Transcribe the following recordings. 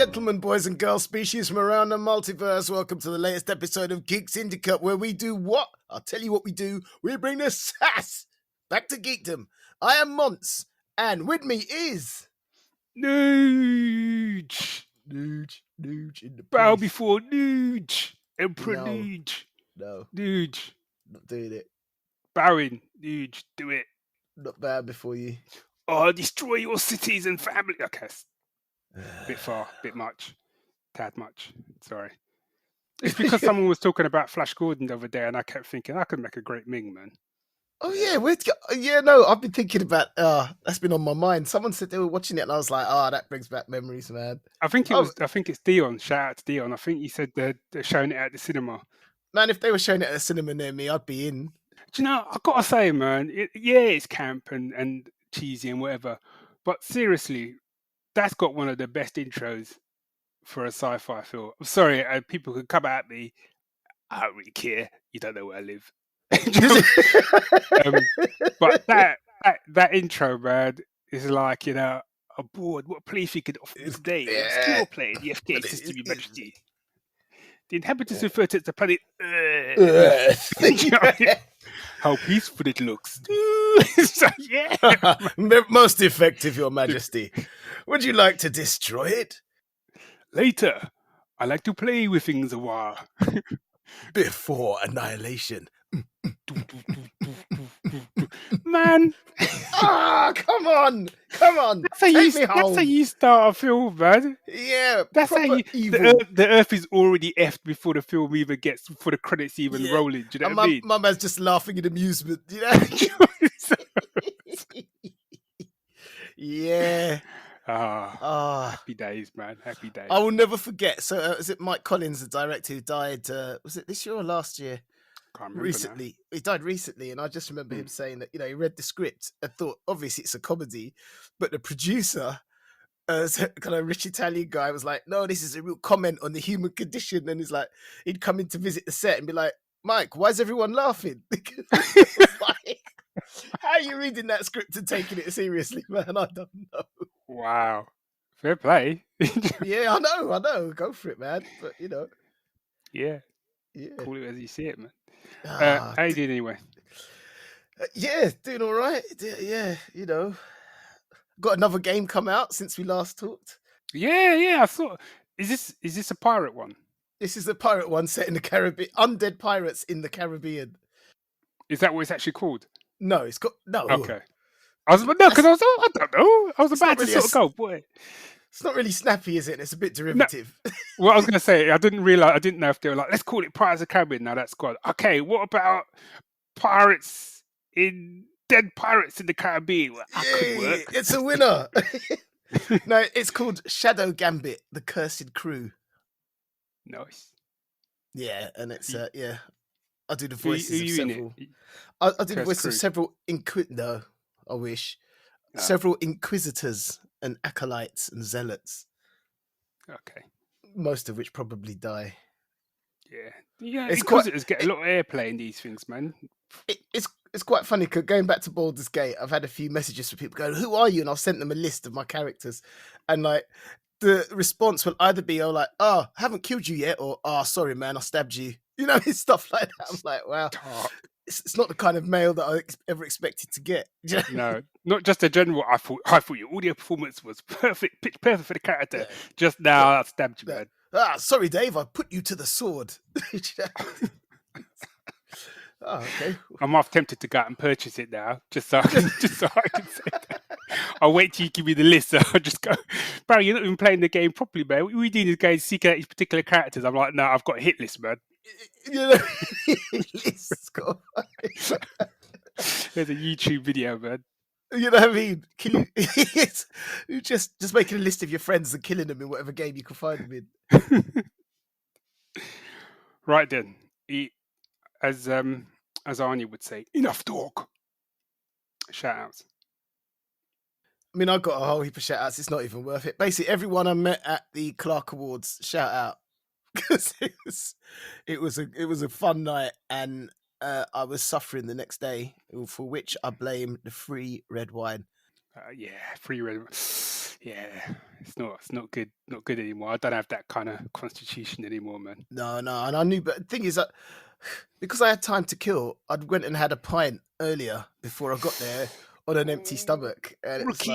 gentlemen, boys and girls, species from around the multiverse, welcome to the latest episode of Geek Syndicate, where we do what? I'll tell you what we do. We bring the sass back to geekdom. I am Monts, and with me is... Nuge in the bow place. before Nuge, Emperor No. Nuge, No, Nuge not doing it. bowing, Nuge, do it. Not bad before you. Oh, destroy your cities and family. Okay, bit far, bit much, tad much. Sorry. It's because someone was talking about Flash Gordon the other day, and I kept thinking I could make a great Ming, man. Oh yeah, I've been thinking about that's been on my mind. Someone said they were watching it and I was like, that brings back memories, man. I think it's Dion. Shout out to Dion. I think he said they're showing it at the cinema. Man, if they were showing it at a cinema near me, I'd be in. Do you know, I gotta say, man, it's camp and cheesy and whatever, but seriously, that's got one of the best intros for a sci-fi film. I'm sorry, people could come at me. I don't really care. You don't know where I live. But that intro, man, is like, aboard. What place you could offer today? Yeah. Skill plane, the FK system, Your Majesty. The inhabitants refer to it as the planet Earth. How peaceful it looks. So, yeah. Most effective, Your Majesty. Would you like to destroy it? Later. I like to play with things a while. Before annihilation. Man. Come on. That's how you start a film, man. Yeah, that's how you. The Earth is already effed before the film even gets, before the credits even rolling. Do you know what I mean? My man's just laughing in amusement, you know? Yeah. Happy days, man. Happy days. I will never forget. So, is it Mike Collins, the director who died? Was it this year or last year? Can't remember recently. Now. He died recently, and I just remember him saying that, he read the script and thought, obviously it's a comedy, but the producer, kind of rich Italian guy, was like, no, this is a real comment on the human condition. And he's like, he'd come in to visit the set and be like, Mike, why is everyone laughing? Like, how are you reading that script and taking it seriously, man? I don't know. Wow. Fair play. Yeah, I know. Go for it, man. But, Yeah. Yeah. Call it as you see it, man. How you doing anyway? Yeah, doing all right. Yeah, got another game come out since we last talked. Yeah. I thought, is this a pirate one? This is a pirate one set in the Caribbean. Undead pirates in the Caribbean. Is that what it's actually called? No, it's got no. Okay. I don't know. I was about to sort of go, boy. It's not really snappy, is it? It's a bit derivative. No. Well, I was going to say, I didn't know if they were like, let's call it Pirates of the Caribbean. Now that's good. Okay, what about Dead Pirates in the Caribbean? Well, that could work. It's a winner. No, it's called Shadow Gambit, The Cursed Crew. Nice. Yeah, and it's, I do the voices of several. I do the voices of several no, I wish. No. Several inquisitors and acolytes and zealots. Okay. Most of which probably die. Yeah. Inquisitors get a lot of airplay in these things, man. It's quite funny because going back to Baldur's Gate, I've had a few messages from people going, "Who are you?" And I've sent them a list of my characters, and like the response will either be, "Oh, like, I haven't killed you yet," or "Oh, sorry, man, I stabbed you." It's stuff like that. I'm like, wow. It's not the kind of mail that I ever expected to get. No, not just a general. I thought your audio performance was perfect, pitch perfect for the character. Yeah. Just now, I stabbed you, man. Sorry, Dave. I put you to the sword. Okay. I'm half tempted to go out and purchase it now, just so I can say that. I'll wait till you give me the list. So I'll just go, bro. You're not even playing the game properly, man. What are we doing is going seeking out these particular characters. I'm like, no, I've got a hit list, man. There's a YouTube video, man. You know what I mean? You just making a list of your friends and killing them in whatever game you can find them in. Right then, as Arnie would say, enough talk. Shout outs. I mean, I got a whole heap of shout outs. It's not even worth it. Basically, everyone I met at the Clarke Awards, shout out. Because it was a fun night, and I was suffering the next day, for which I blame the free red wine. Free red. Yeah, it's not good, not good anymore. I don't have that kind of constitution anymore, man. No, and I knew, but the thing is that because I had time to kill, I'd went and had a pint earlier before I got there on an empty stomach, and it's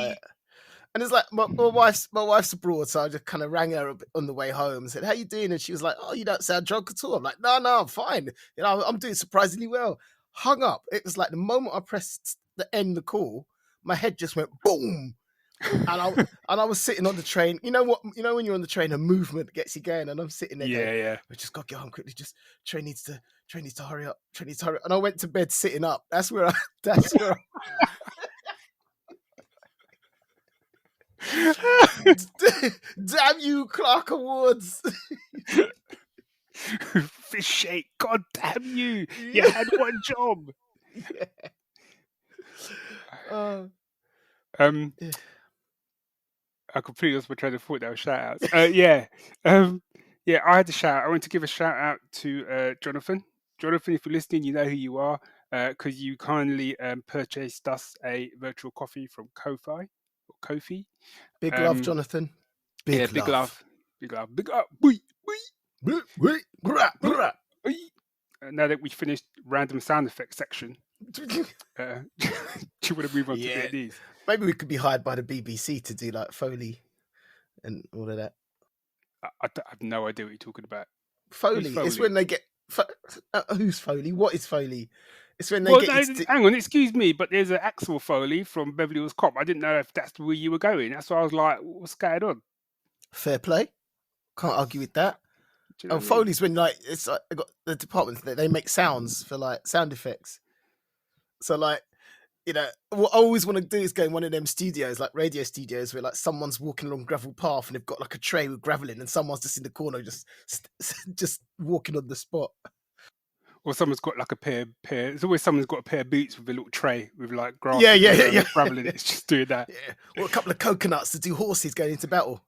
like, my wife's abroad, so I just kind of rang her a bit on the way home and said, "How you doing?" And she was like, "Oh, you don't sound drunk at all." I'm like, "No, I'm fine. You know, I'm doing surprisingly well." Hung up. It was like the moment I pressed the end the call, my head just went boom. And I was sitting on the train. You know what? You know when you're on the train, a movement gets you going, and I'm sitting there going, Yeah. "I just got to get home quickly. Just train needs to hurry up. Train needs to hurry up." And I went to bed sitting up. That's where I. Damn you, Clarke Awards! Fish shake. God damn you! You had one job. Yeah. Yeah. I completely lost my train of thought. That was shout outs. Yeah. I had to shout out. I want to give a shout out to Jonathan. Jonathan, if you're listening, you know who you are, because you kindly purchased us a virtual coffee from Ko-fi. Big love, Jonathan. Big love. Big love. Big up. Boy. Now that we finished random sound effects section, do you want to move on to the news? Maybe we could be hired by the BBC to do like Foley and all of that. I have no idea what you're talking about. Foley. It's when they get. Who's Foley? What is Foley? It's when they hang on, excuse me, but there's an Axel Foley from Beverly Hills Cop. I didn't know if that's where you were going. That's why I was like, what's going on? Fair play. Can't argue with that. You know Foley's when like it's like I got the department that they make sounds for like sound effects. So like, you know, what I always want to do is go in one of them studios, like radio studios, where like someone's walking along gravel path and they've got like a tray with gravel in, and someone's just in the corner, just walking on the spot. Or someone's got like a pair. There's always someone's got a pair of boots with a little tray with like grass. Yeah. Gravel in it. It's just doing that. Yeah. Or a couple of coconuts to do horses going into battle.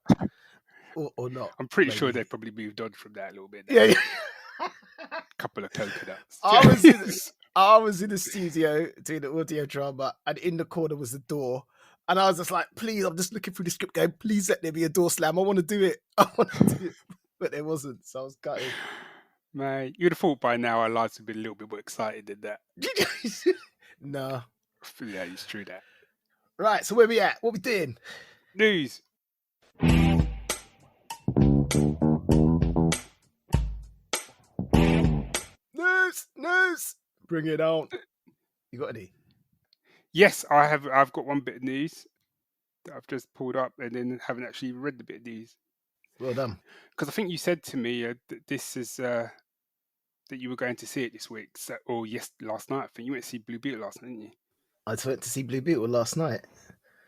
Or not. I'm pretty sure they've probably moved on from that a little bit. Yeah. A couple of coconuts. I was in the studio doing the audio drama, and in the corner was the door. And I was just like, please, I'm just looking through the script going, please let there be a door slam. I want to do it. But there wasn't, so I was gutted. Man, you'd have thought by now our lives would be a little bit more excited than that. No. Yeah, it's true that. Right, so where we at? What we doing? News. News. Bring it on. You got any? Yes, I have. I've got one bit of news that I've just pulled up and then haven't actually read the bit of news. Well done. Because I think you said to me that this is that you were going to see it this week, last night. I think you went to see Blue Beetle last night, didn't you? I went to see Blue Beetle last night.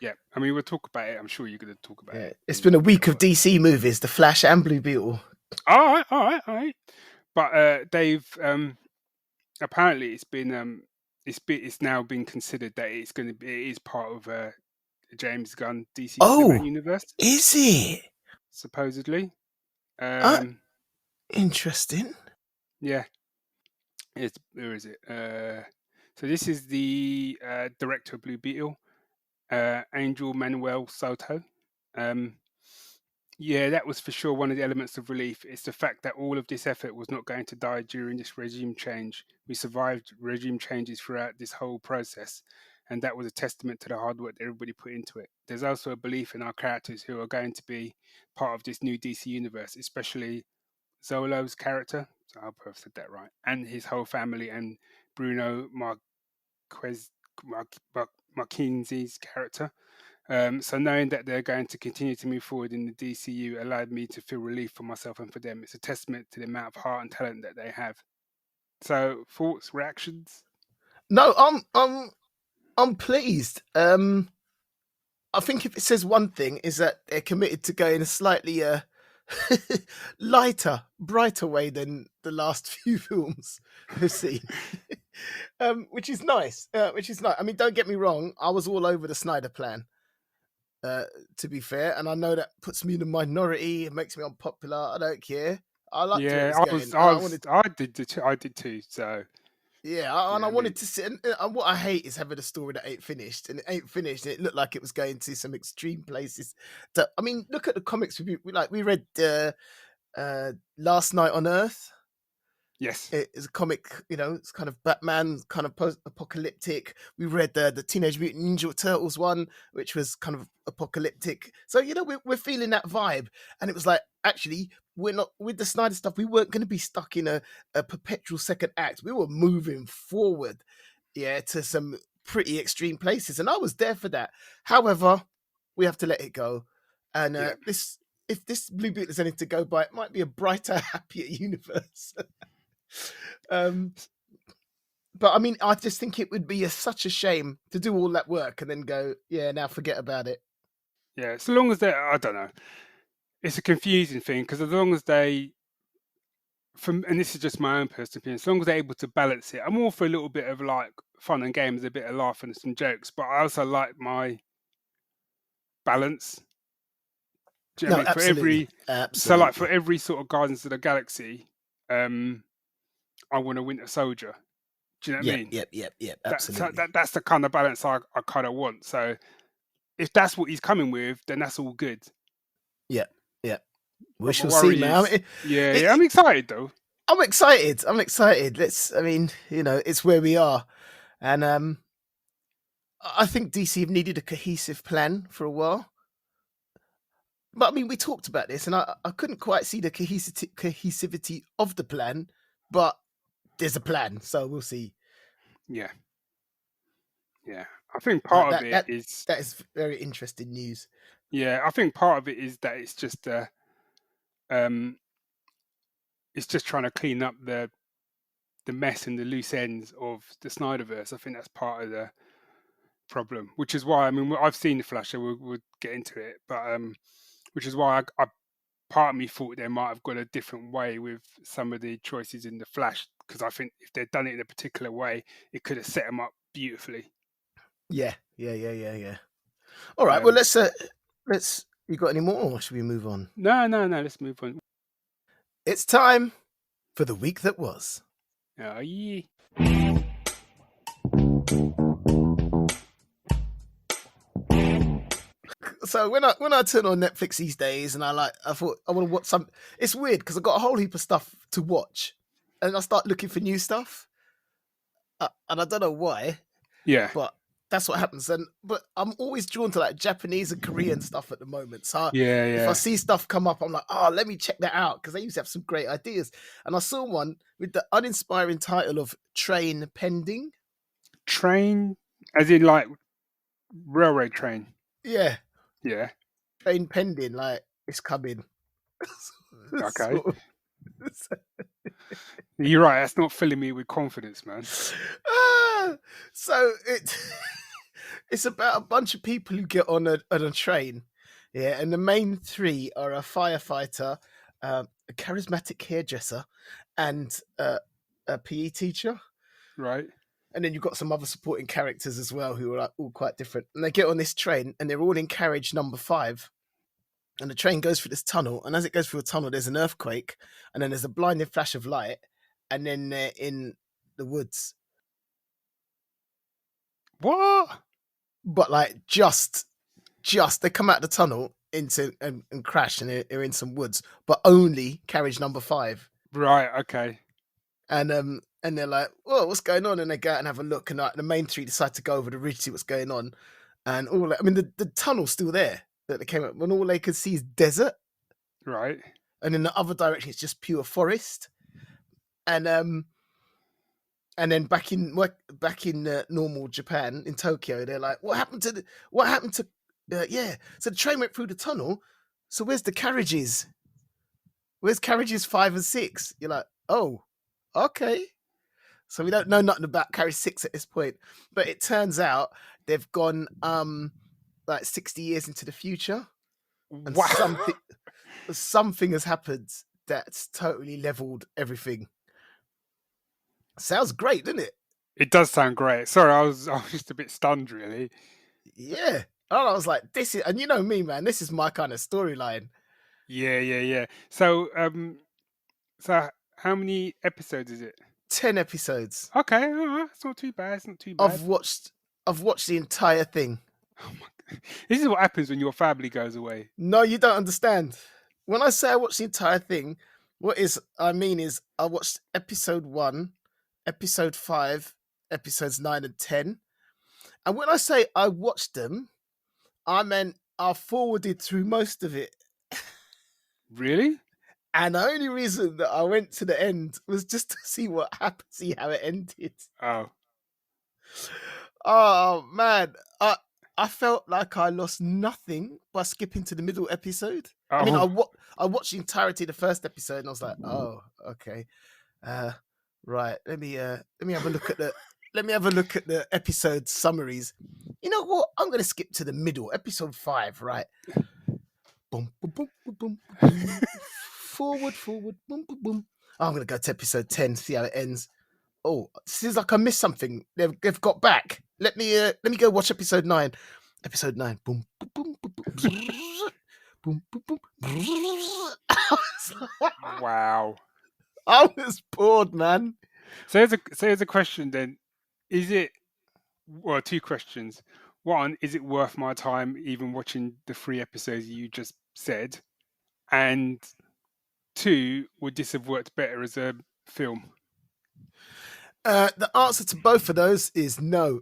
Yeah, I mean we'll talk about it. I'm sure you're going to talk about it. It's been a week of DC movies, The Flash and Blue Beetle. All right. But they've apparently it's now been considered that it is part of the James Gunn DC Cinematic Universe. Is it? Supposedly. Interesting. Yeah. Where is it? So this is the director of Blue Beetle, Angel Manuel Soto. Yeah, that was for sure one of the elements of relief. It's the fact that all of this effort was not going to die during this regime change. We survived regime changes throughout this whole process, and that was a testament to the hard work that everybody put into it. There's also a belief in our characters who are going to be part of this new DC universe, especially Zolo's character, so I hope I've said that right, and his whole family, and Bruno Marquinzi's character. So knowing that they're going to continue to move forward in the DCU allowed me to feel relief for myself and for them. It's a testament to the amount of heart and talent that they have. So thoughts, reactions? No, I'm pleased. I think if it says one thing is that they're committed to going a slightly lighter, brighter way than the last few films we've seen, which is nice. I mean, don't get me wrong, I was all over the Snyder plan. To be fair, and I know that puts me in the minority. It makes me unpopular. I don't care. I like. Yeah, I did too. So Yeah, You and know I what I mean? wanted to see. And what I hate is having a story that ain't finished, and it ain't finished. And it looked like it was going to some extreme places. I mean, look at the comics we read Last Night on Earth. Yes. It is a comic, it's kind of Batman, kind of post-apocalyptic. We read the Teenage Mutant Ninja Turtles one, which was kind of apocalyptic. So we're feeling that vibe, and it was like, actually, we're not with the Snyder stuff. We weren't going to be stuck in a perpetual second act. We were moving forward, to some pretty extreme places, and I was there for that. However, we have to let it go, and Yeah. if this Blue Beetle is anything to go by, it might be a brighter, happier universe. But I mean, I just think it would be such a shame to do all that work and then go, now forget about it. Yeah. So long as I don't know. It's a confusing thing because as long as they, and this is just my own personal opinion, as long as they're able to balance it, I'm all for a little bit of like fun and games, a bit of laugh and some jokes, but I also like my balance. Do you know what I mean? Absolutely. So like Absolutely. for every sort of Guardians of the Galaxy, I want a Winter Soldier. Do you know what I mean? Yep. Absolutely. That's the kind of balance I kind of want. So if that's what he's coming with, then that's all good. Yep. We But my shall see, worry man. is, I'm excited though. I'm excited. It's where we are. And I think DC have needed a cohesive plan for a while. But I mean, we talked about this, and I couldn't quite see the cohesivity of the plan, but there's a plan, so we'll see. Yeah. I think part of it is that is very interesting news. Yeah, I think part of it is that it's just trying to clean up the mess and the loose ends of the Snyderverse. I think that's part of the problem, which is why, I mean, I've seen the Flash, so we'll get into it, but which is why I part of me thought they might have got a different way with some of the choices in the Flash, because I think if they'd done it in a particular way, it could have set them up beautifully. Yeah. All right, well, let's. You got any more, or should we move on? No, let's move on. It's time for the week that was. Oh, yeah. So when I turn on Netflix these days, and I thought I want to watch some. It's weird because I got a whole heap of stuff to watch, and I start looking for new stuff, and I don't know why. Yeah, but that's what happens. But I'm always drawn to like Japanese and Korean stuff at the moment. So if I see stuff come up, I'm like, oh, let me check that out, because they used to have some great ideas. And I saw one with the uninspiring title of Train Pending. Train, as in like railroad train. Yeah. Train pending, like it's coming. Okay. You're right. That's not filling me with confidence, man. So it's about a bunch of people who get on a train. Yeah, and the main three are a firefighter, a charismatic hairdresser, and a PE teacher. Right. And then you've got some other supporting characters as well who are like all quite different. And they get on this train, and they're all in carriage number 5. And the train goes through this tunnel, and as it goes through a tunnel, there's an earthquake, and then there's a blinding flash of light, and then they're in the woods. What? But like just they come out of the tunnel into and crash, and they're in some woods, but only carriage number 5. Right. Okay. And they're like, "Whoa, what's going on?" And they go out and have a look, and the main three decide to go over the ridge to see what's going on. And all that, I mean, the tunnel's still there that they came up, when all they could see is desert. Right. And in the other direction, it's just pure forest. And then back in normal Japan, in Tokyo, they're like, what happened to so the train went through the tunnel, so where's the carriages? Where's carriages 5 and 6? You're like, oh, okay. So we don't know nothing about carriage 6 at this point, but it turns out they've gone like 60 years into the future, and Wow. something has happened that's totally leveled everything. Sounds great, doesn't it? It does sound great. Sorry, I was just a bit stunned, really. Yeah. And I was like, this is, and you know me, man, this is my kind of storyline. Yeah. So, so how many episodes is it? 10 episodes. Okay, all right. It's not too bad. It's not too bad. I've watched the entire thing. Oh my God. This is what happens when your family goes away. No, you don't understand. When I say I watched the entire thing, I mean is I watched episode 1, episode 5, episodes 9 and 10. And when I say I watched them, I meant I forwarded through most of it. Really? And the only reason that I went to the end was just to see what happened, see how it ended. Oh. Oh man, I felt like I lost nothing by skipping to the middle episode. Oh. I mean, I watched the entirety of the first episode, and I was like, oh, okay, right. Let me have a look at the episode summaries. You know what? I'm gonna skip to the middle, episode 5, right? Boom, boom, boom, boom, boom, boom. Forward, boom, boom, boom. Oh, I'm gonna go to episode 10, see how it ends. Oh, seems like I missed something. They've got back. Let me go watch episode 9. Episode 9. Boom, boom, boom, boom, boom, boom, boom, boom. Wow. I was bored, man. So here's a question then. Is it, well, 2 questions. 1, is it worth my time even watching the 3 episodes you just said? And 2, would this have worked better as a film? The answer to both of those is no.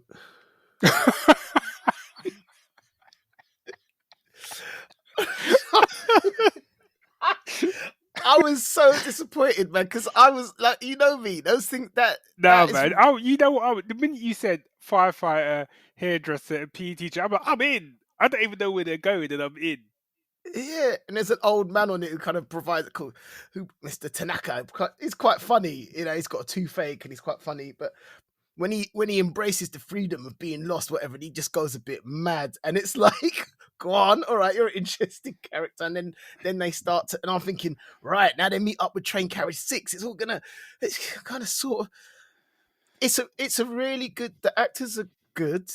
I was so disappointed, man, because I was like, you know me, those things that. No, man. Oh, you know what? The minute you said firefighter, hairdresser, PE teacher, I'm like, I'm in. I don't even know where they're going, and I'm in. Yeah, and there's an old man on it who kind of provides who Mr. Tanaka. He's quite funny, you know. He's got a toothache and he's quite funny, but when he embraces the freedom of being lost, whatever, and he just goes a bit mad, and it's like, go on, all right, you're an interesting character, and then they start to, and I'm thinking, right now they meet up with Train Carriage 6. It's kind of sort of, it's a really good. The actors are good,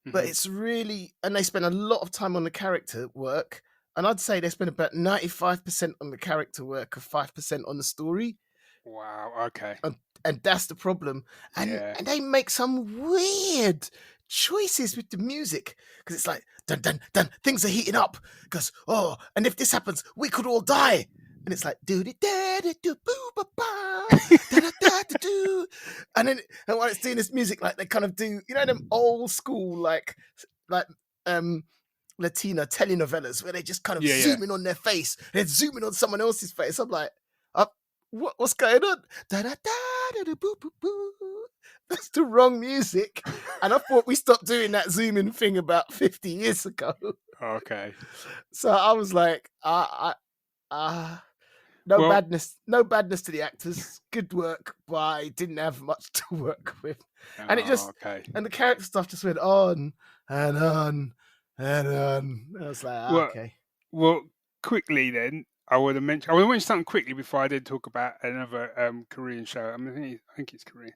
but it's really, and they spend a lot of time on the character work. And I'd say they spend about 95% on the character work and 5% on the story. Wow. Okay. And that's the problem. And they make some weird choices with the music, because it's like, dun dun dun, things are heating up. Because, oh, and if this happens, we could all die. And it's like, do do do do boo ba ba, da da da do. And then, and while it's doing this music, like they kind of do, you know, them old school like Latina telenovelas where they just kind of zoom in on their face and zoom in on someone else's face. I'm like, what's going on? Da da da da boo boo boo. That's the wrong music. And I thought we stopped doing that zooming thing about 50 years ago. Okay. So I was like, badness to the actors. Good work, but I didn't have much to work with. And it just, and the character stuff just went on and on. And I was like, okay. Well, quickly then, I want to mention something quickly before I then talk about another Korean show. I mean, I think it's Korean.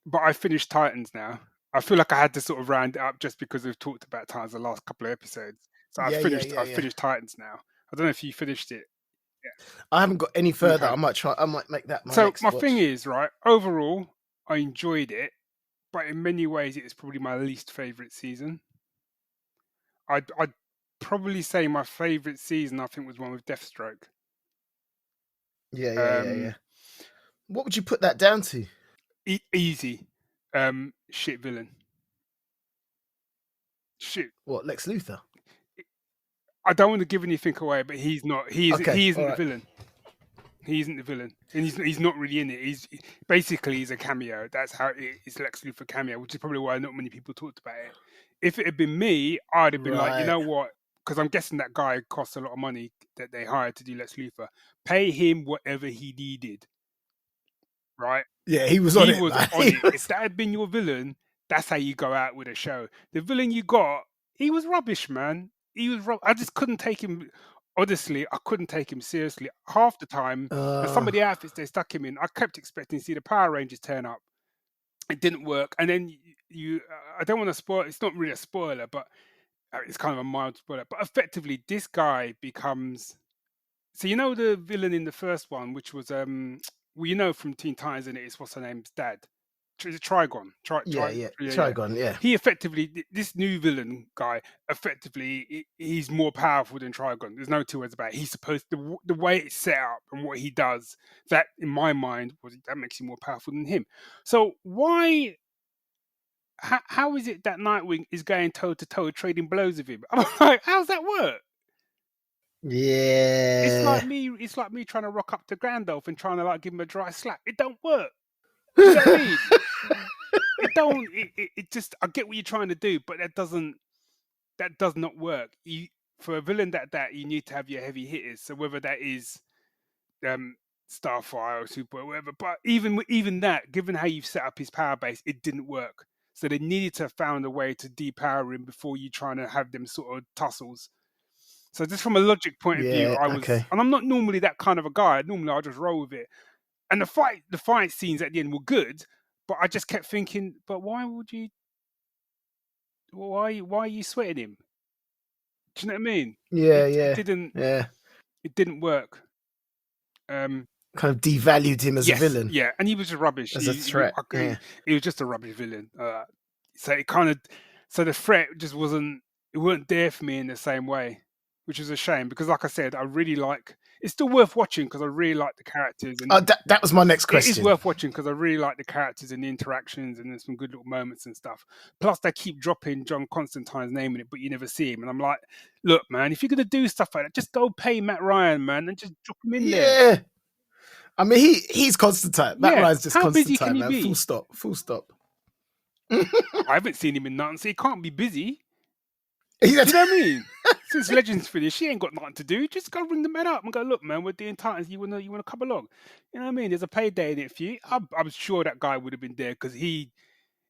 But I finished Titans now. I feel like I had to sort of round it up just because we've talked about Titans the last couple of episodes. So I finished Titans now. I don't know if you finished it. Yeah. I haven't got any further. Okay. I might make that my next watch. Thing is, right, overall, I enjoyed it, but in many ways it is probably my least favourite season. I'd probably say my favourite season, I think, was one with Deathstroke. Yeah. What would you put that down to? Easy. Shit villain. Shit. What, Lex Luthor? I don't want to give anything away, but he's not. He isn't the villain. He isn't the villain, and he's not really in it. He's a cameo. That's how it's Lex Luthor cameo, which is probably why not many people talked about it. If it had been me, I'd have been like, you know what? Because I'm guessing that guy costs a lot of money that they hired to do Lex Luthor. Pay him whatever he needed. Right? Yeah, he was on it. If that had been your villain, that's how you go out with a show. The villain you got, he was rubbish, man. He was I just couldn't take him. Honestly, I couldn't take him seriously. Half the time, some of the outfits they stuck him in, I kept expecting to see the Power Rangers turn up. It didn't work. And then I don't want to spoil, it's not really a spoiler, but it's kind of a mild spoiler. But effectively, this guy becomes, so you know the villain in the first one, which was, well, you know from Teen Titans, and it's what's her name's dad. Is it Trigon? Yeah. Yeah, yeah. Trigon, yeah. He effectively, this new villain guy, effectively, he's more powerful than Trigon. There's no two words about it. He's supposed the way it's set up and what he does. That, in my mind, that makes him more powerful than him. So why? How is it that Nightwing is going toe to toe trading blows with him? I'm like, how's that work? It's Yeah. like me trying to rock up to Gandalf and trying to like give him a dry slap. It don't work. Do you know what I mean? It don't. It just. I get what you're trying to do, but that does not work. For a villain that you need to have your heavy hitters. So whether that is Starfire or Super or whatever, but even that, given how you've set up his power base, it didn't work. So they needed to have found a way to depower him before you trying to have them sort of tussles. So just from a logic point of view, Yeah, okay. and I'm not normally that kind of a guy. Normally I'll just roll with it. And the fight scenes at the end were good, but I just kept thinking, but why are you sweating him? Do you know what I mean? Yeah, It didn't work. Kind of devalued him as a villain. Yeah, and he was just rubbish. As a threat. He was just a rubbish villain. So the threat just wasn't. It weren't there for me in the same way, which is a shame because, like I said, I really like. It's still worth watching because I really like the characters. And that was my next question. It is worth watching because I really like the characters and the interactions, and there's some good little moments and stuff. Plus, they keep dropping John Constantine's name in it, but you never see him. And I'm like, look, man, if you're gonna do stuff like that, just go pay Matt Ryan, man, and just drop him in there. Yeah. I mean, he's Constantine. Matt Ryan's just Constantine. How busy can he be? Full stop. I haven't seen him in nothing, so he can't be busy. Do you know what I mean? Since Legends finished, she ain't got nothing to do. Just go ring the man up and go, look, man, we're doing Titans. You wanna come along? You know what I mean? There's a payday in it for you. I'm sure that guy would have been there because he,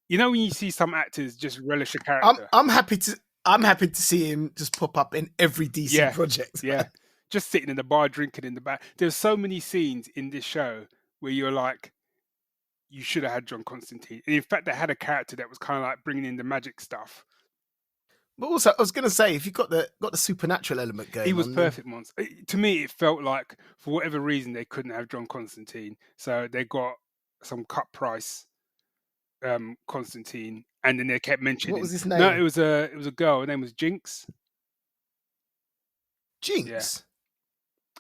you know, when you see some actors just relish a character. I'm happy to see him just pop up in every DC project. Yeah, just sitting in the bar drinking in the back. There's so many scenes in this show where you're like, you should have had John Constantine. And in fact, they had a character that was kind of like bringing in the magic stuff. But also, I was going to say, if you got the supernatural element going, he was perfect. Monts. To me, it felt like for whatever reason they couldn't have John Constantine, so they got some cut price Constantine, and then they kept mentioning. What was his name? No, it was a girl. Her name was Jinx. Jinx. Yeah.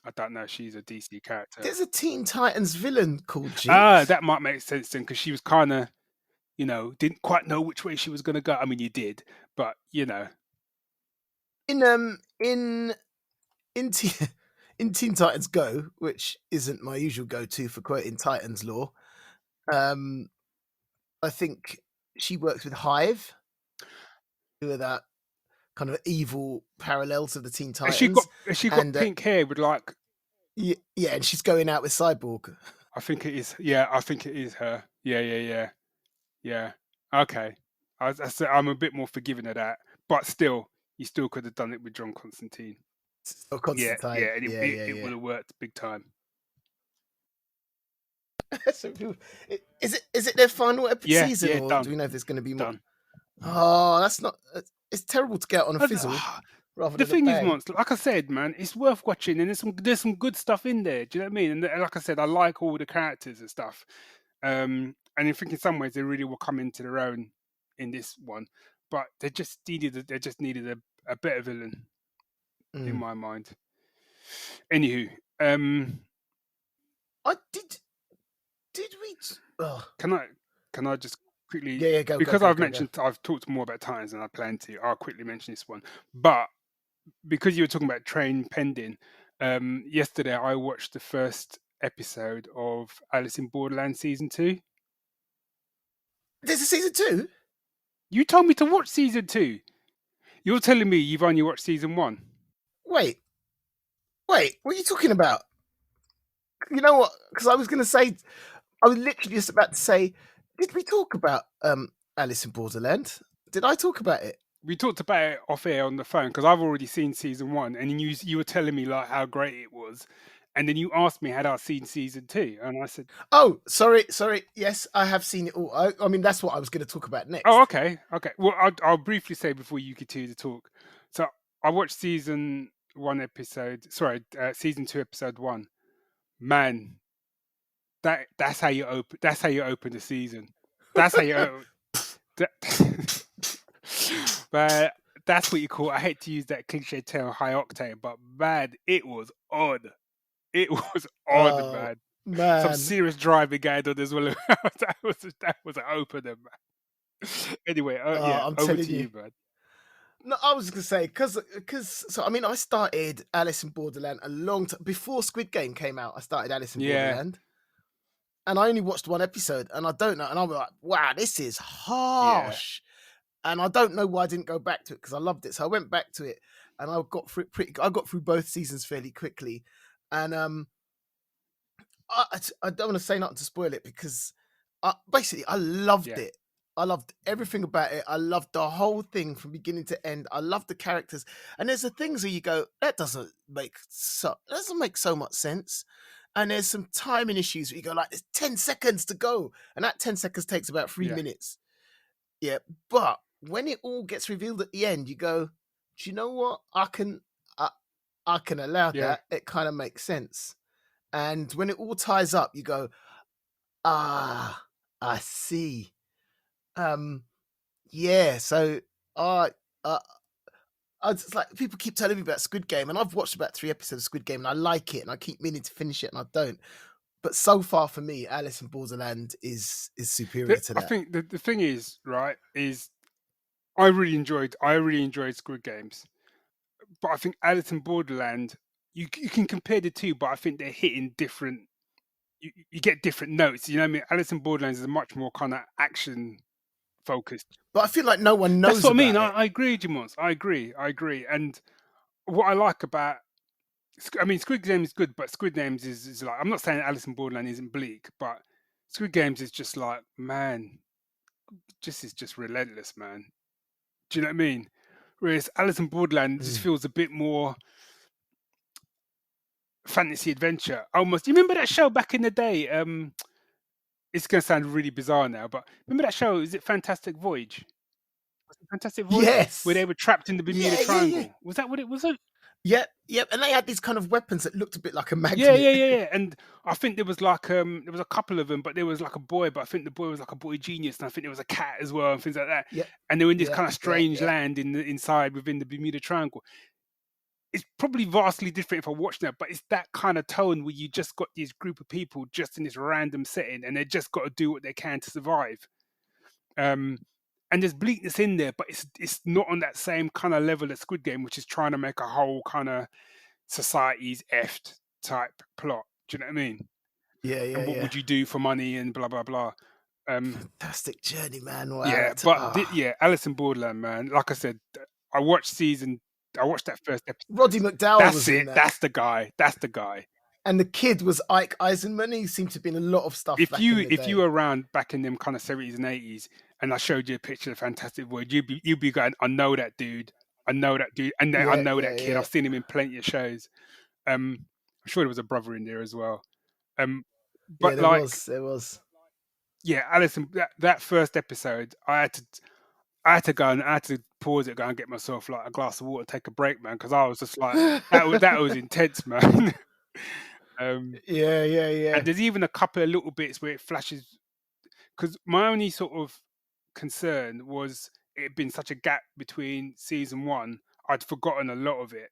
I don't know. She's a DC character. There's a Teen Titans villain called Jinx. That might make sense then, because she was kind of, didn't quite know which way she was going to go. I mean, you did, but In Teen Titans Go, which isn't my usual go-to for quoting Titans lore, I think she works with Hive, who are that kind of evil parallel to the Teen Titans. She got pink hair with like. Yeah, and she's going out with Cyborg. I think it is. Yeah, I think it is her. Yeah. Okay. I'm a bit more forgiving of that, but still, you still could have done it with John Constantine. Oh, Constantine. Yeah, it would have worked big time. Is it their final season, or done. do we know if there's going to be more? Done. Oh, that's not. It's terrible to get on a fizzle. The thing is, Monts, like I said, man, it's worth watching, and there's some good stuff in there. Do you know what I mean? And like I said, I like all the characters and stuff. And I think in some ways they really will come into their own in this one, but they just needed a better villain in my mind. Anywho, I did we? Oh. Can I just quickly? Yeah, go. Because I've talked more about Titans than I planned to. I'll quickly mention this one, but because you were talking about Train Pending, yesterday I watched the first episode of Alice in Borderland season 2. There's a season 2? You told me to watch season 2. You're telling me you've only watched season 1. Wait, what are you talking about? You know what? Because I was literally just about to say, did we talk about Alice in Borderland? Did I talk about it? We talked about it off air on the phone because I've already seen season 1, and you were telling me like how great it was, and then you asked me had I seen season 2, and I said, "Oh, sorry. Yes, I have seen it all. I mean, that's what I was going to talk about next." Oh, okay. Well, I'll briefly say before you continue to talk. So I watched season 2, episode 1. Man, That's how you open. That's how you open the season. That's how you open. But that's what you call. I hate to use that cliche term, high octane, but man, it was odd. It was odd, Oh man. Some man. serious driving going on as well. that was an opener, man. Anyway, yeah, I'm over telling to you. you, man. No, I was gonna say because so I mean I started Alice in Borderland a long time before Squid Game came out. I started Alice in Yeah, Borderland, and I only watched one episode, and I don't know, and I was like, wow, this is yeah, harsh, and I don't know why I didn't go back to it because I loved it. So I went back to it, and I got through I got through both seasons fairly quickly, and I don't want to say nothing to spoil it because basically I loved yeah, it. I loved everything about it. I loved the whole thing from beginning to end. I loved the characters, and there's the things where you go, that doesn't make so much sense. And there's some timing issues where you go like, there's 10 seconds to go, and that 10 seconds takes about 3 yeah, minutes. Yeah, but when it all gets revealed at the end, you go, do you know what? I can allow yeah. that. It kind of makes sense. And when it all ties up, you go, ah, I see. Yeah. So I, uh, I just like people keep telling me about Squid Game, and I've watched about 3 episodes of Squid Game, and I like it, and I keep meaning to finish it, and I don't. But so far for me, Alice in Borderland is superior to I that. think the thing is, right, is I really enjoyed Squid Games, but I think Alice in Borderland, you can compare the two, but I think they're hitting different. You get different notes. You know what I mean? Alice in Borderland is much more kind of action focused. But I feel like no one That's knows what I mean. about it. I agree, Monts. I agree. And what I like about, I mean, Squid Games is good, but Squid Games is like, I'm not saying Alice in Borderland isn't bleak, but Squid Games is just like, man, is just relentless, man. Do you know what I mean? Whereas Alice in Borderland just Mm. feels a bit more fantasy adventure. Almost. You remember that show back in the day? It's gonna sound really bizarre now, but remember that show? Is it Fantastic Voyage? Was it Fantastic Voyage? Where they Yes. were trapped in the Bermuda Yeah. Triangle. Was that what it was? It? Yep. And they had these kind of weapons that looked a bit like a Yeah, magnet. yeah, yeah, yeah. And I think there was like there was a couple of them, but there was like a boy, but I think the boy was like a boy genius, and I think there was a cat as well, and things like that. Yep. And they were in this Yeah. kind of Yeah. strange Yeah. land inside within the Bermuda Triangle. It's probably vastly different if I watched that, but it's that kind of tone where you just got this group of people just in this random setting, and they just got to do what they can to survive. And there's bleakness in there, but it's not on that same kind of level as Squid Game, which is trying to make a whole kind of society's effed type plot. Do you know what I mean? Yeah. And Yeah. what Yeah. would you do for money and blah blah blah. Fantastic journey, man. Wow. Yeah, That's but yeah, Alice in Borderland, man. Like I said, I watched that first episode. Roddy McDowell That's was in it. that. That's the guy. That's the guy. And the kid was Ike Eisenman. He seemed to be in a lot of stuff If back in the you day. were around back in them kind of 70s and 80s, and I showed you a picture of Fantastic Voyage, you'd be going, I know that dude. I know that dude, and I Yeah, know yeah, that kid. yeah. I've seen him in plenty of shows. I'm sure there was a brother in there as well. Yeah, But like, there was. yeah, Alison, that first episode, I had to go and I had to pause it, go and get myself like a glass of water, take a break, man, because I was just like, that was intense, man. Yeah, And there's even a couple of little bits where it flashes, because my only sort of concern was it had been such a gap between season 1, I'd forgotten a lot of it.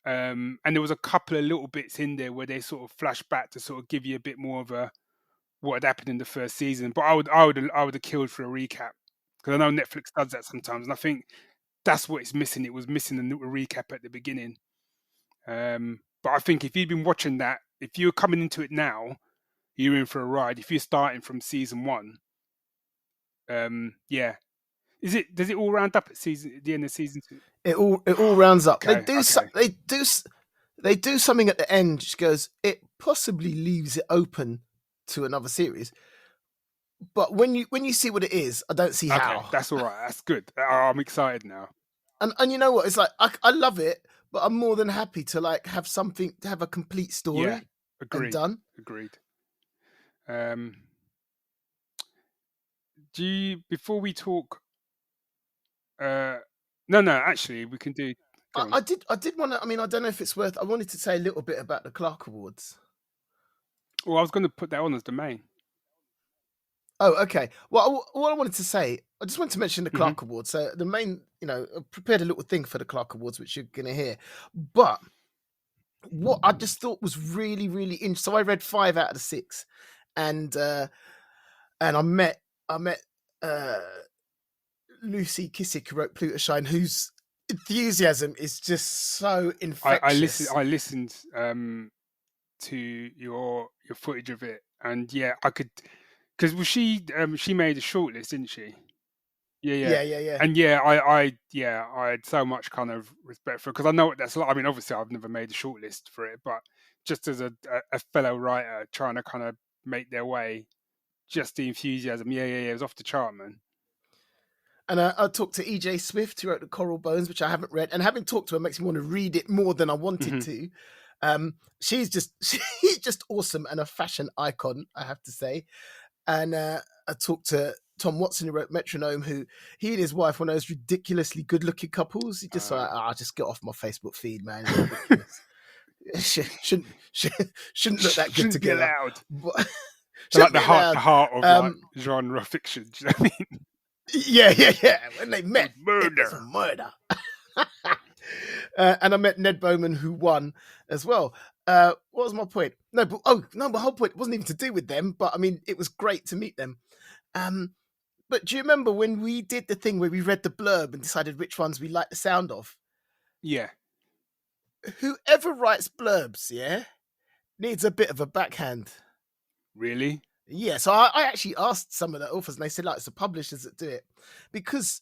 And there was a couple of little bits in there where they sort of flash back to sort of give you a bit more of a what had happened in the first season. But I would have killed for a recap, because I know Netflix does that sometimes, and I think that's what it's missing. It was missing a little recap at the beginning. But I think if you've been watching that, if you're coming into it now, you're in for a ride. If you're starting from season 1, yeah. Does it all round up at the end of season 2? It all rounds up. Okay, okay. They do something at the end which goes, it possibly leaves it open to another series. But when you see what it is, I don't see Okay, how. that's all right. That's good. I'm excited now. And you know what? It's like I love it, but I'm more than happy to like have something to have a complete story. Yeah, agreed. And done. Agreed. Do you, before we talk? No, actually, we can do. I did want to. I mean, I don't know if it's worth. I wanted to say a little bit about the Clarke Awards. Well, I was going to put that on as the main. Oh, okay. Well, what I wanted to say, I just wanted to mention the hmm Clarke Awards. So the main, I prepared a little thing for the Clarke Awards, which you're going to hear. But what I just thought was really, really interesting. So I read 5 out of the 6, and I met uh, Lucy Kissick, who wrote Pluto Shine, whose enthusiasm is just so infectious. I listened to your footage of it, and yeah, I could, because she made a shortlist, didn't she? Yeah. Yeah. And I had so much kind of respect for it because I know what that's like. I mean, obviously, I've never made a shortlist for it, but just as a fellow writer trying to kind of make their way, just the enthusiasm, it was off the chart, man. And I talked to EJ Swift, who wrote the Coral Bones, which I haven't read, and having talked to her makes me want to read it more than I wanted to. She's just awesome and a fashion icon, I have to say. And I talked to Tom Watson, who wrote Metronome, who he and his wife were one of those ridiculously good-looking couples. He just just get off my Facebook feed, man. It's ridiculous. shouldn't look that good Shouldn't be together. allowed. But, like the heart of like genre fiction. Do you know what I mean? Yeah. When they met, murder. It was murder. And I met Ned Bowman, who won as well. What was my point? My whole point wasn't even to do with them, but I mean, it was great to meet them. But do you remember when we did the thing where we read the blurb and decided which ones we liked the sound of? Yeah. Whoever writes blurbs, needs a bit of a backhand. Really? Yeah, so I actually asked some of the authors, and they said, like, it's the publishers that do it. Because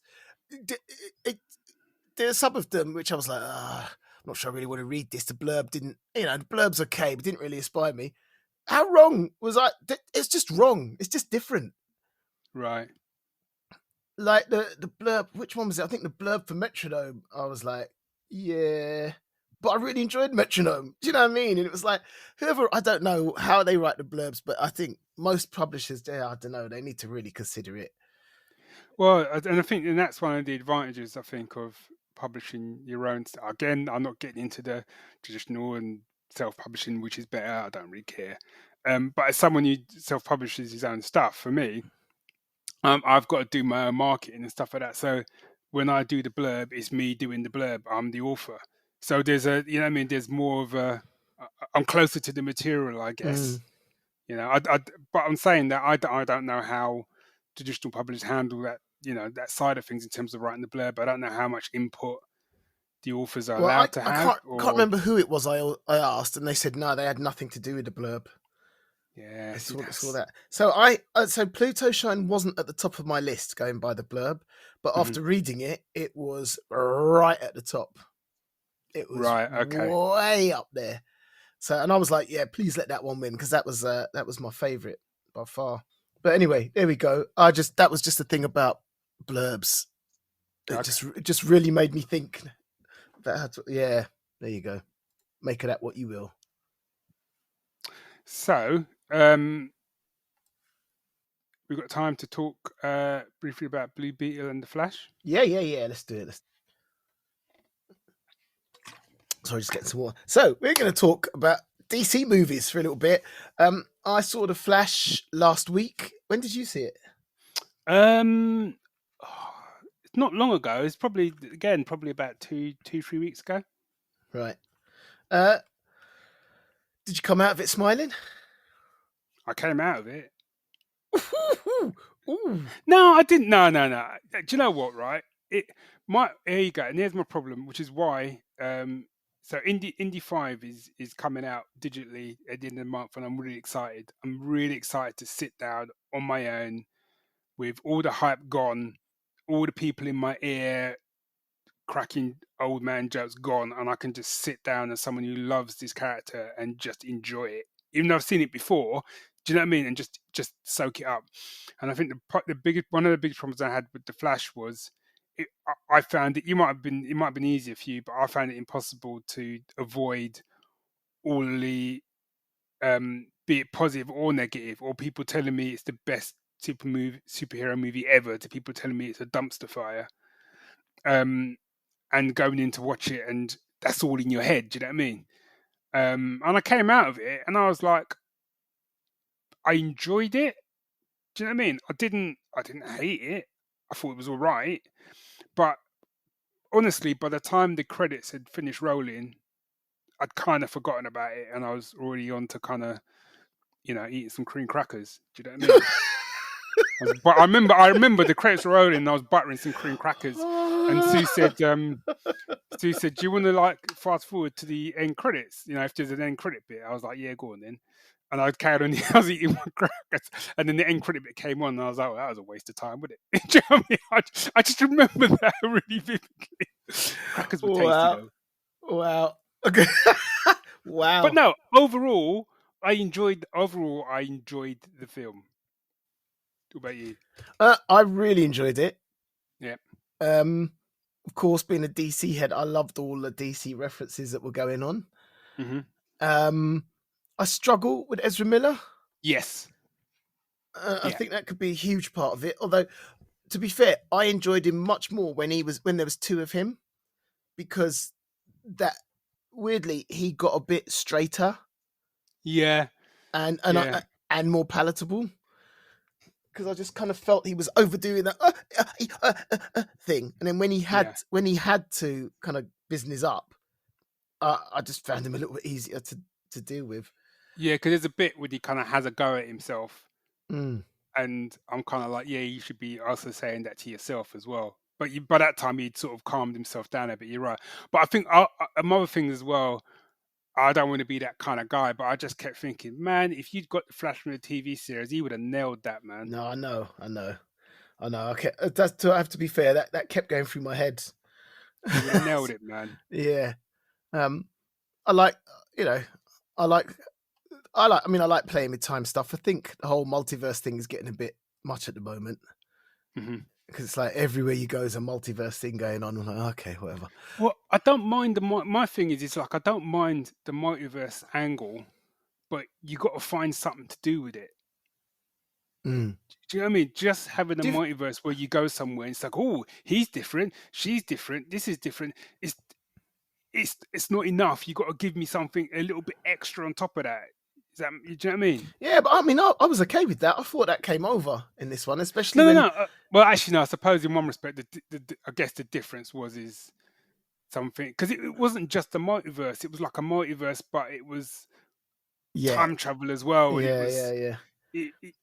there's some of them which I was like, I'm not sure I really want to read this. The blurb didn't, the blurb's okay, but didn't really inspire me. How wrong was I? It's just wrong. It's just different. Right. Like the blurb, which one was it? I think the blurb for Metronome, I was like, yeah. But I really enjoyed Metronome. Do you know what I mean? And it was like, I don't know how they write the blurbs, but I think most publishers, I don't know, they need to really consider it. Well, and I think that's one of the advantages, I think, of publishing your own stuff. Again, I'm not getting into the traditional and self-publishing, which is better. I don't really care. But as someone who self-publishes his own stuff, for me, I've got to do my own marketing and stuff like that. So when I do the blurb, it's me doing the blurb. I'm the author. So there's there's more of I'm closer to the material, I guess. But I'm saying that I don't know how traditional publishers handle that, that side of things in terms of writing the blurb. I don't know how much input the authors are allowed to have. I can't remember who it was I asked, and they said no, they had nothing to do with the blurb. Yeah, saw that. So so Pluto Shine wasn't at the top of my list going by the blurb, but after reading it, it was right at the top. It was way up there. So, and I was like, yeah, please let that one win, because that was my favorite by far. But anyway, there we go. That was just a thing about blurbs. It just really made me think about how to, there you go. Make of that what you will. So, we've got time to talk briefly about Blue Beetle and the Flash. Yeah. Let's do it. Sorry, just getting some water. So we're going to talk about DC movies for a little bit. I saw The Flash last week. When did you see it? It's not long ago. It's probably about 2-3 weeks ago. Right. Did you come out of it smiling? I came out of it. Ooh. No, I didn't. No. Do you know what? Right. Here you go. And here's my problem, which is why. So Indy 5 is coming out digitally at the end of the month, and I'm really excited. I'm really excited to sit down on my own with all the hype gone, all the people in my ear cracking old man jokes gone, and I can just sit down as someone who loves this character and just enjoy it. Even though I've seen it before, do you know what I mean? And just soak it up. And I think one of the biggest problems I had with the Flash was I found it might have been easier for you, but I found it impossible to avoid all the be it positive or negative, or people telling me it's the best superhero movie ever, to people telling me it's a dumpster fire. And going in to watch it, and that's all in your head. Do you know what I mean? And I came out of it, and I was like, I enjoyed it. Do you know what I mean? I didn't hate it. I thought it was all right, but honestly, by the time the credits had finished rolling, I'd kind of forgotten about it, and I was already on to kind of, eating some cream crackers. Do you know what I mean? But I remember the credits were rolling, and I was buttering some cream crackers, and Sue said, "Do you want to like fast forward to the end credits? If there's an end credit bit." I was like, "Yeah, go on then." And I carried on. I was eating my crackers, and then the end credit bit came on, and I was like, "Well, that was a waste of time, wasn't it?" Do you know what I mean? I just remember that really vividly. Crackers were tasty Wow. though. Wow. Okay. But Wow. no, overall, I enjoyed the film. What about you? I really enjoyed it. Yeah. Of course, being a DC head, I loved all the DC references that were going on. Mm-hmm. I struggle with Ezra Miller. Yes. I Yeah. think that could be a huge part of it. Although, to be fair, I enjoyed him much more when there was two of him, because that weirdly he got a bit straighter Yeah. and Yeah. and more palatable. Because I just kind of felt he was overdoing that thing, and then when he Yeah. had to kind of business up, I just found him a little bit easier to deal with. Yeah, because there's a bit where he kind of has a go at himself, Mm. and I'm kind of like, yeah, you should be also saying that to yourself as well. But by that time, he'd sort of calmed himself down a bit. You're right. But I think another thing as well, I don't want to be that kind of guy, but I just kept thinking, man, if you'd got the Flash from the TV series, he would have nailed that, man. No, I know. Okay, that's I have to be fair. That kept going through my head. He would have nailed it, man. Yeah. I like, you know, I like, I mean, I like playing with time stuff. I think the whole multiverse thing is getting a bit much at the moment, Mm-hmm. because it's like everywhere you go is a multiverse thing going on. I'm like, okay, whatever. Well, I don't mind my thing is, it's like I don't mind the multiverse angle, but you got to find something to do with it. Mm. Do you know what I mean? Just having a Do you, multiverse where you go somewhere, and it's like, oh, he's different, she's different, this is different. It's not enough. You got to give me something a little bit extra on top of that. Do you know what I mean? yeah, but I mean, I was okay with that. I thought that came over in this one, especially No, no, when. no. Well, actually, no. I suppose in one respect, I guess the difference is something, because it wasn't just a multiverse. It was like a multiverse, but it was Yeah, time travel as well, and it yeah, was. yeah, yeah.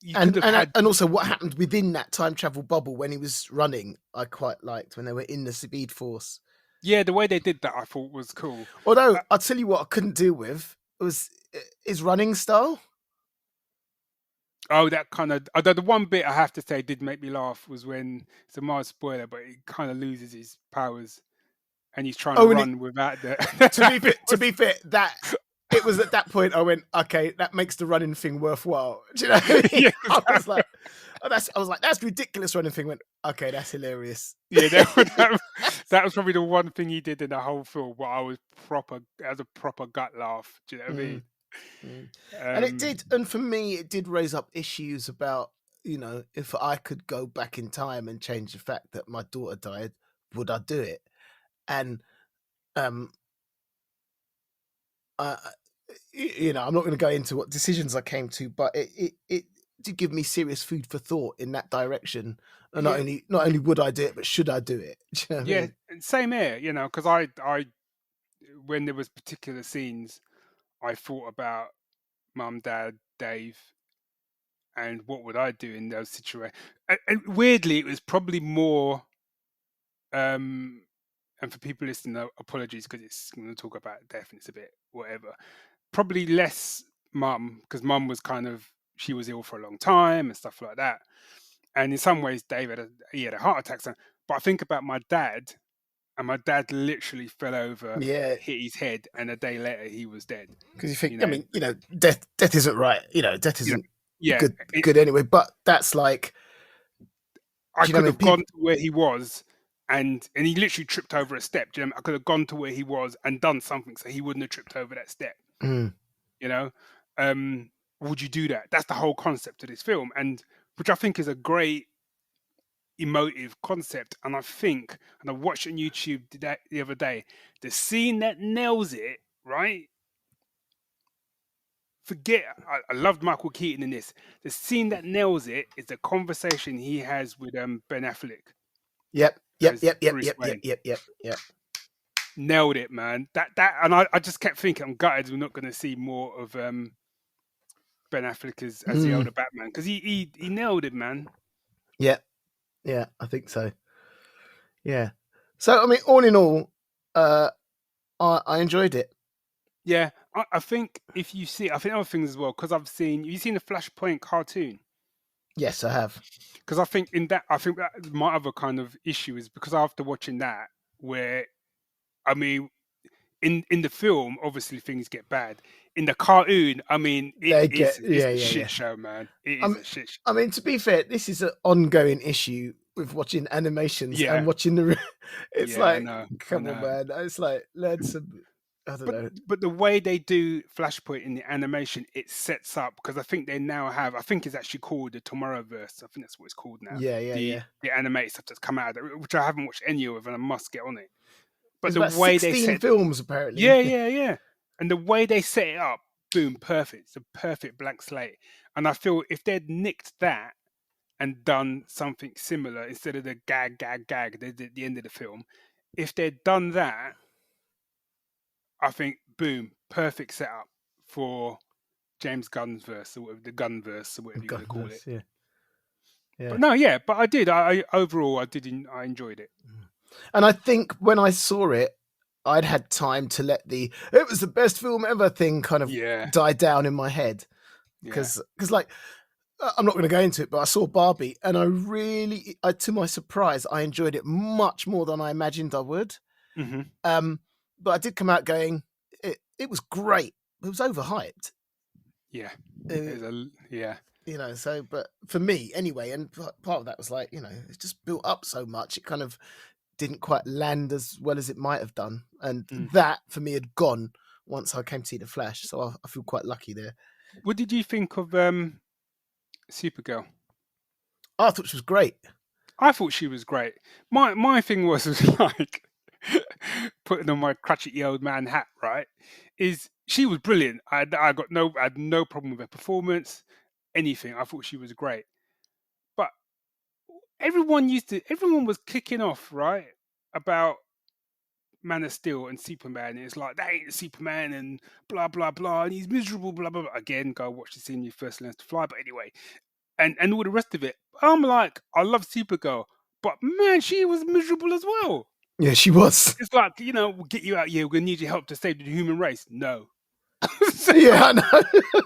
You could have had. And also what happened within that time travel bubble when he was running, I quite liked when they were in the Speed Force. Yeah, the way they did that, I thought was cool. Although I'll tell you what I couldn't deal with was his running style. Oh, that kind of. The one bit I have to say did make me laugh was when it's a mild spoiler, but he kind of loses his powers and he's trying to run without the. To be fair, that it was at that point I went, okay, that makes the running thing worthwhile. Do you know what I mean? Yeah, I was like, that's ridiculous running thing. Went, okay, that's hilarious. Yeah, that was probably the one thing he did in the whole film where I was as a proper gut laugh. Do you know what I mean? And it did, and for me, it did raise up issues about, if I could go back in time and change the fact that my daughter died, would I do it? And I'm not going to go into what decisions I came to, but it did give me serious food for thought in that direction. And not only would I do it, but should I do it? Do you know what I mean? Same here. Because I when there was particular scenes, I thought about Mum, Dad, Dave, and what would I do in those situations. And weirdly, it was probably more. And for people listening, apologies because it's going to talk about death and it's a bit whatever. Probably less Mum, because Mum was she was ill for a long time and stuff like that. And in some ways, Dave had a heart attack. But I think about my dad, and my dad literally fell over, hit his head, and a day later he was dead. Because you think, I mean, death isn't right. Death isn't good anyway. But that's like, I could have gone to where he was, and he literally tripped over a step. Do you know? I could have gone to where he was and done something so he wouldn't have tripped over that step. Mm. Would you do that? That's the whole concept of this film, and which I think is a great emotive concept. And I watched it on YouTube the other day, the scene that nails it, right? forget. I loved Michael Keaton in this. The scene that nails it is the conversation he has with Ben Affleck Yep. as Bruce Wayne. Yep. Nailed it, man. And I just kept thinking, I'm gutted we're not going to see more of Ben Affleck as the older Batman, because he nailed it, man. Yeah, I think so. Yeah. So I mean, all in all, I enjoyed it. Yeah, I think if you see, I think other things as well, because you've seen the Flashpoint cartoon. Yes, I have. Because I think that my other kind of issue is because after watching that, where I mean, in the film, obviously things get bad. In the cartoon, I mean, it's a shit show, man. It is a shit show. I mean, to be fair, this is an ongoing issue with watching animations and watching the. It's like, come on, man. It's like, let's. I don't know. But the way they do Flashpoint in the animation, it sets up, because I think they now have. I think it's actually called the Tomorrowverse. I think that's what it's called now. The animated stuff that's come out, which I haven't watched any of, and I must get on it. But the way 16 they set films apparently. Yeah. And the way they set it up, boom, perfect. It's a perfect blank slate. And I feel if they'd nicked that and done something similar instead of the gag they did at the end of the film, if they'd done that, I think, boom, perfect setup for James Gunn's verse, or whatever, the Gunn verse, or whatever you want to call it. Yeah. But no, yeah, but I did. I enjoyed it. And I think when I saw it, I'd had time to let it was the best film ever thing kind of die down in my head. Because like, I'm not going to go into it, but I saw Barbie and to my surprise, I enjoyed it much more than I imagined I would. Mm-hmm. But I did come out going, it was great. It was overhyped. Yeah. You know, so, but for me anyway, and part of that was like, you know, it's just built up so much. It kind of didn't quite land as well as it might have done. And that for me had gone once I came to see The Flash. So I feel quite lucky there. What did you think of Supergirl? I thought she was great. I thought she was great. My thing was like putting on my crotchety old man hat, right? Is she was brilliant. I had no problem with her performance, anything. I thought she was great. But everyone was kicking off, right, about Man of Steel and Superman. And it's like, that ain't Superman and blah blah blah, and he's miserable, blah blah blah. Again, go watch the scene when he first learns to fly. But anyway, and all the rest of it. I'm like, I love Supergirl, but man, she was miserable as well. Yeah, she was. It's like, you know, we'll get you out here. We're gonna need your help to save the human race. No. Yeah, I know.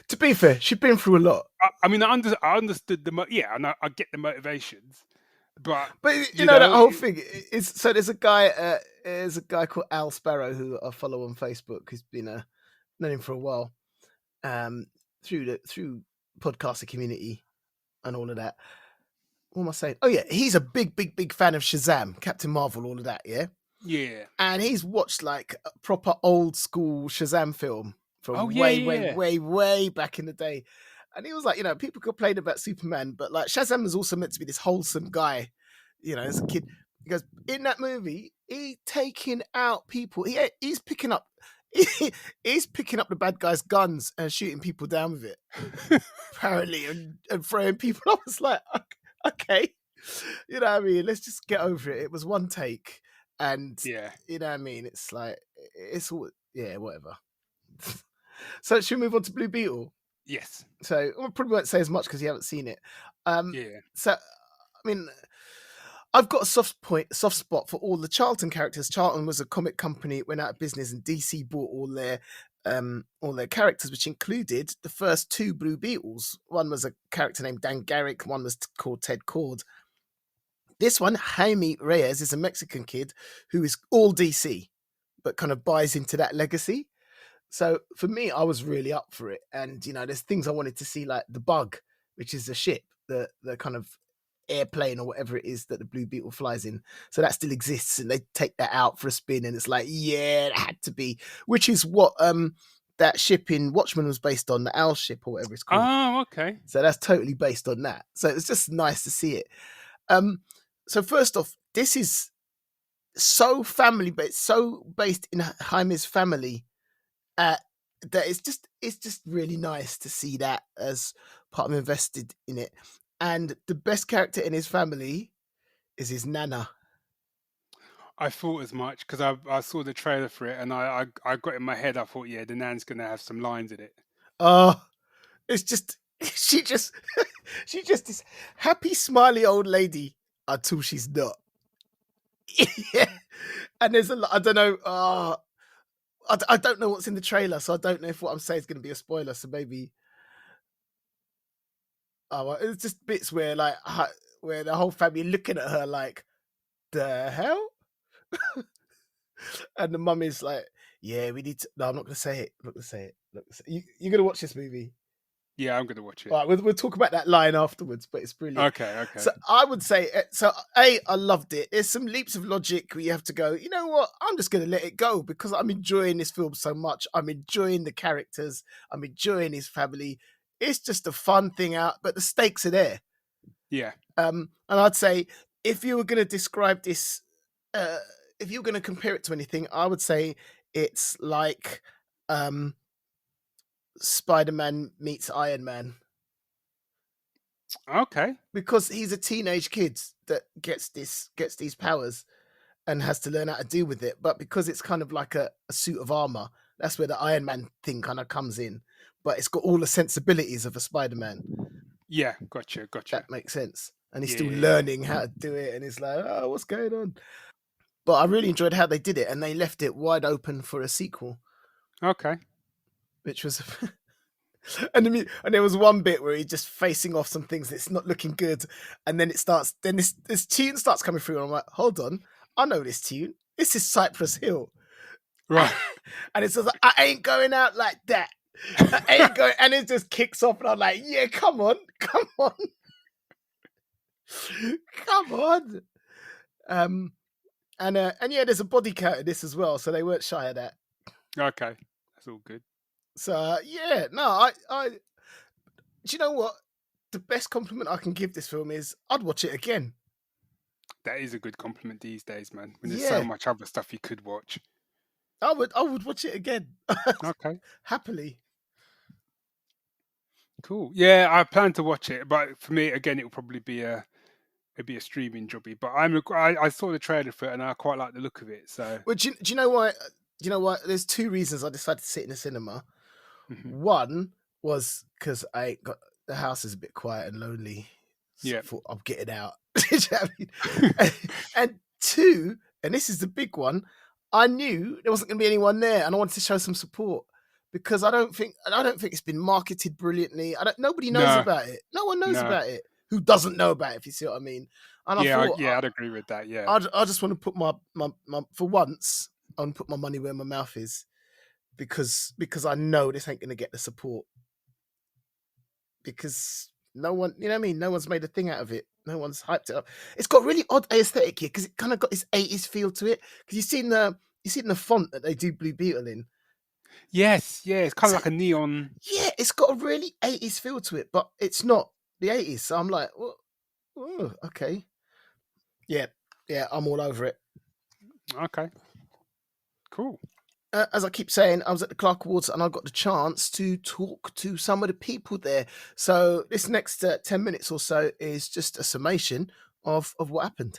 To be fair, she'd been through a lot. I mean, I understood and I get the motivations, but you know that whole thing is. So there's a guy called Al Sparrow who I follow on Facebook, who's been known him for a while, through podcaster community and all of that. What am I saying? Oh yeah, he's a big fan of Shazam, Captain Marvel, all of that. Yeah. Yeah. And he's watched like a proper old school Shazam film from way back in the day. And he was like, you know, people complain about Superman, but like Shazam is also meant to be this wholesome guy, you know, as a kid. He goes, in that movie, he's taking out people. He's picking up the bad guys' guns and shooting people down with it, apparently, and throwing people. I was like, okay, you know what I mean? Let's just get over it. It was one take. And you know what I mean? It's like, it's all, whatever. So should we move on to Blue Beetle? Yes. So I probably won't say as much because you haven't seen it. So, I mean, I've got a soft spot for all the Charlton characters. Charlton was a comic company. It went out of business and DC bought all their characters, which included the first two Blue Beetles. One was a character named Dan Garrick. One was called Ted Cord. This one, Jaime Reyes, is a Mexican kid who is all DC, but kind of buys into that legacy. So for me, I was really up for it. And, you know, there's things I wanted to see, like the Bug, which is a ship, the kind of airplane or whatever it is that the Blue Beetle flies in. So that still exists, and they take that out for a spin, and it's like, yeah, it had to be, which is what that ship in Watchmen was based on, the Owl ship or whatever it's called. Oh, okay. So that's totally based on that. So it's just nice to see it. So first off, this is so family based, so based in Jaime's family. that it's just really nice to see that as part of invested in it. And the best character in his family is his nana. I thought as much because I saw the trailer for it and I got in my head. I thought, yeah, the nan's gonna have some lines in it. Oh, it's just she just she's just this happy, smiley old lady until she's not. Yeah, and there's a lot. I don't know. I don't know what's in the trailer, so I don't know if what I'm saying is going to be a spoiler. So maybe, well, it's just bits where where the whole family looking at her like, the hell, and the mum is like, yeah, we need to. No, I'm not going to say it. I'm not going to say it. You're going to watch this movie. Yeah, I'm gonna watch it. All right, we'll talk about that line afterwards, but it's brilliant. Okay. So I would say, I loved it. There's some leaps of logic where you have to go, you know what? I'm just going to let it go because I'm enjoying this film so much. I'm enjoying the characters. I'm enjoying his family. It's just a fun thing out, but the stakes are there. Yeah. And I'd say if you were going to describe this, if you were going to compare it to anything, I would say it's like Spider-Man meets Iron Man. Okay. Because he's a teenage kid that gets these powers and has to learn how to deal with it. But because it's kind of like a suit of armor, that's where the Iron Man thing kind of comes in. But it's got all the sensibilities of a Spider-Man. Yeah, gotcha. That makes sense. And he's still learning how to do it. And it's like, oh, what's going on? But I really enjoyed how they did it. And they left it wide open for a sequel. Okay. Which was... And there was one bit where he's just facing off some things that's not looking good, and then this tune starts coming through, and I'm like, hold on, I know this tune. This is Cypress Hill, right? And it says, I ain't going out like that. I ain't going, and it just kicks off, and I'm like, yeah, come on. And yeah, there's a body count in this as well, so they weren't shy of that. Okay, that's all good. So yeah, no, I do you know what? The best compliment I can give this film is I'd watch it again. That is a good compliment these days, man. When there's so much other stuff you could watch. I would watch it again. Okay. Happily. Cool. Yeah, I plan to watch it, but for me, again, it'll probably be a streaming jobby. But I saw the trailer for it and I quite like the look of it. So. Well, do you know why? Do you know what? There's two reasons I decided to sit in the cinema. Mm-hmm. One was because the house is a bit quiet and lonely. So I thought I'm getting out. You know what I mean? And two, and this is the big one, I knew there wasn't going to be anyone there, and I wanted to show some support because I don't think it's been marketed brilliantly. Nobody knows about it. No one knows about it. Who doesn't know about it? If you see what I mean. And I thought, I'd agree with that. Yeah, I just want to put my for once, I want to put my money where my mouth is. Because I know this ain't going to get the support. Because no one, you know what I mean? No one's made a thing out of it. No one's hyped it up. It's got really odd aesthetic here because it kind of got this 80s feel to it. Because you've seen the font that they do Blue Beetle in. Yes, yeah, it's kind of like a neon. Yeah, it's got a really 80s feel to it, but it's not the 80s. So I'm like, oh, okay. Yeah, I'm all over it. Okay, cool. As I keep saying, I was at the Clarke Awards and I got the chance to talk to some of the people there. So this next 10 minutes or so is just a summation of what happened.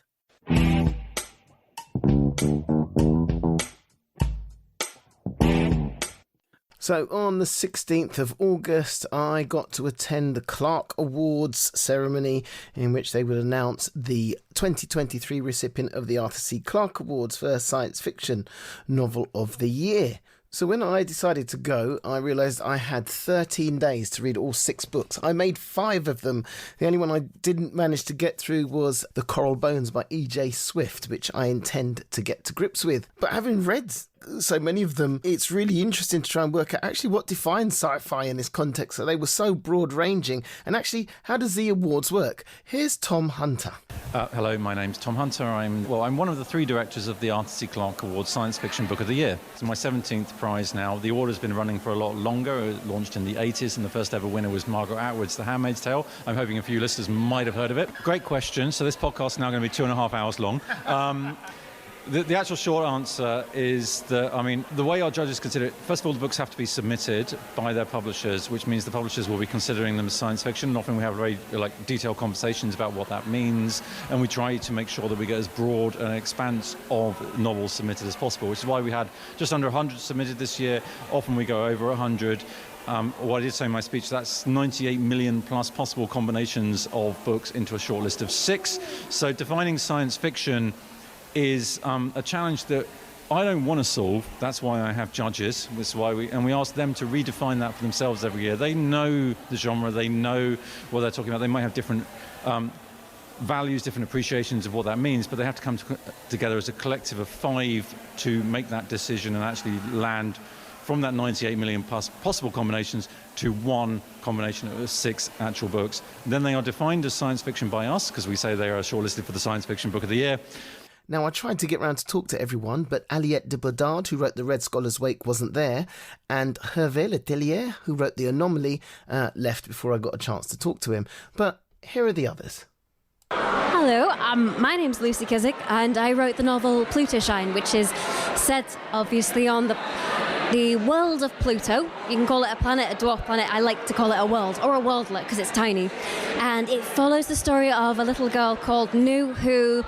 So on the 16th of August, I got to attend the Clarke Awards ceremony in which they would announce the 2023 recipient of the Arthur C. Clarke Awards for Science Fiction Novel of the Year. So when I decided to go, I realised I had 13 days to read all 6 books. I made 5 of them. The only one I didn't manage to get through was The Coral Bones by E.J. Swift, which I intend to get to grips with. But having read so many of them, it's really interesting to try and work out actually what defines sci-fi in this context. So they were so broad-ranging. And actually, how does the awards work? Here's Tom Hunter. Hello, my name's Tom Hunter. I'm one of the 3 directors of the Arthur C. Clarke Awards Science Fiction Book of the Year. It's my 17th prize now. The award has been running for a lot longer. It launched in the 80s, and the first ever winner was Margaret Atwood's The Handmaid's Tale. I'm hoping a few listeners might have heard of it. Great question. So this podcast is now going to be 2.5 hours long. The actual short answer is that, I mean, the way our judges consider it, first of all, the books have to be submitted by their publishers, which means the publishers will be considering them as science fiction. And often we have very detailed conversations about what that means, and we try to make sure that we get as broad an expanse of novels submitted as possible, which is why we had just under 100 submitted this year. Often we go over 100. What I did say in my speech, that's 98 million plus possible combinations of books into a short list of 6. So defining science fiction is a challenge that I don't want to solve. That's why I have judges. This is why we ask them to redefine that for themselves every year. They know the genre, they know what they're talking about. They might have different values, different appreciations of what that means, but they have to come together as a collective of 5 to make that decision and actually land from that 98 million plus possible combinations to one combination of 6 actual books. Then they are defined as science fiction by us, because we say they are shortlisted for the Science Fiction Book of the Year. Now, I tried to get round to talk to everyone, but Aliette de Bodard, who wrote The Red Scholar's Wake, wasn't there, and Hervé Letellier, who wrote The Anomaly, left before I got a chance to talk to him. But here are the others. Hello, my name's Lucy Kissack, and I wrote the novel Pluto Shine, which is set, obviously, on the world of Pluto. You can call it a planet, a dwarf planet. I like to call it a world, or a worldlet, because it's tiny. And it follows the story of a little girl called Nuge, who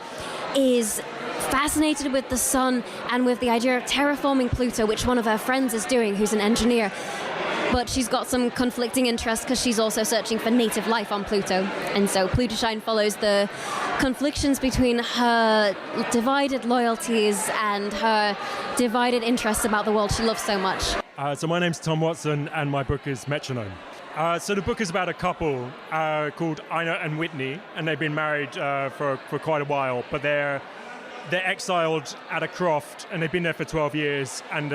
is fascinated with the sun and with the idea of terraforming Pluto, which one of her friends is doing, who's an engineer. But she's got some conflicting interests because she's also searching for native life on Pluto. And so Pluto Shine follows the conflictions between her divided loyalties and her divided interests about the world she loves so much. So my name's Tom Watson, and my book is Metronome. So the book is about a couple called Ina and Whitney, and they've been married for quite a while, but they're exiled at a croft, and they've been there for 12 years, and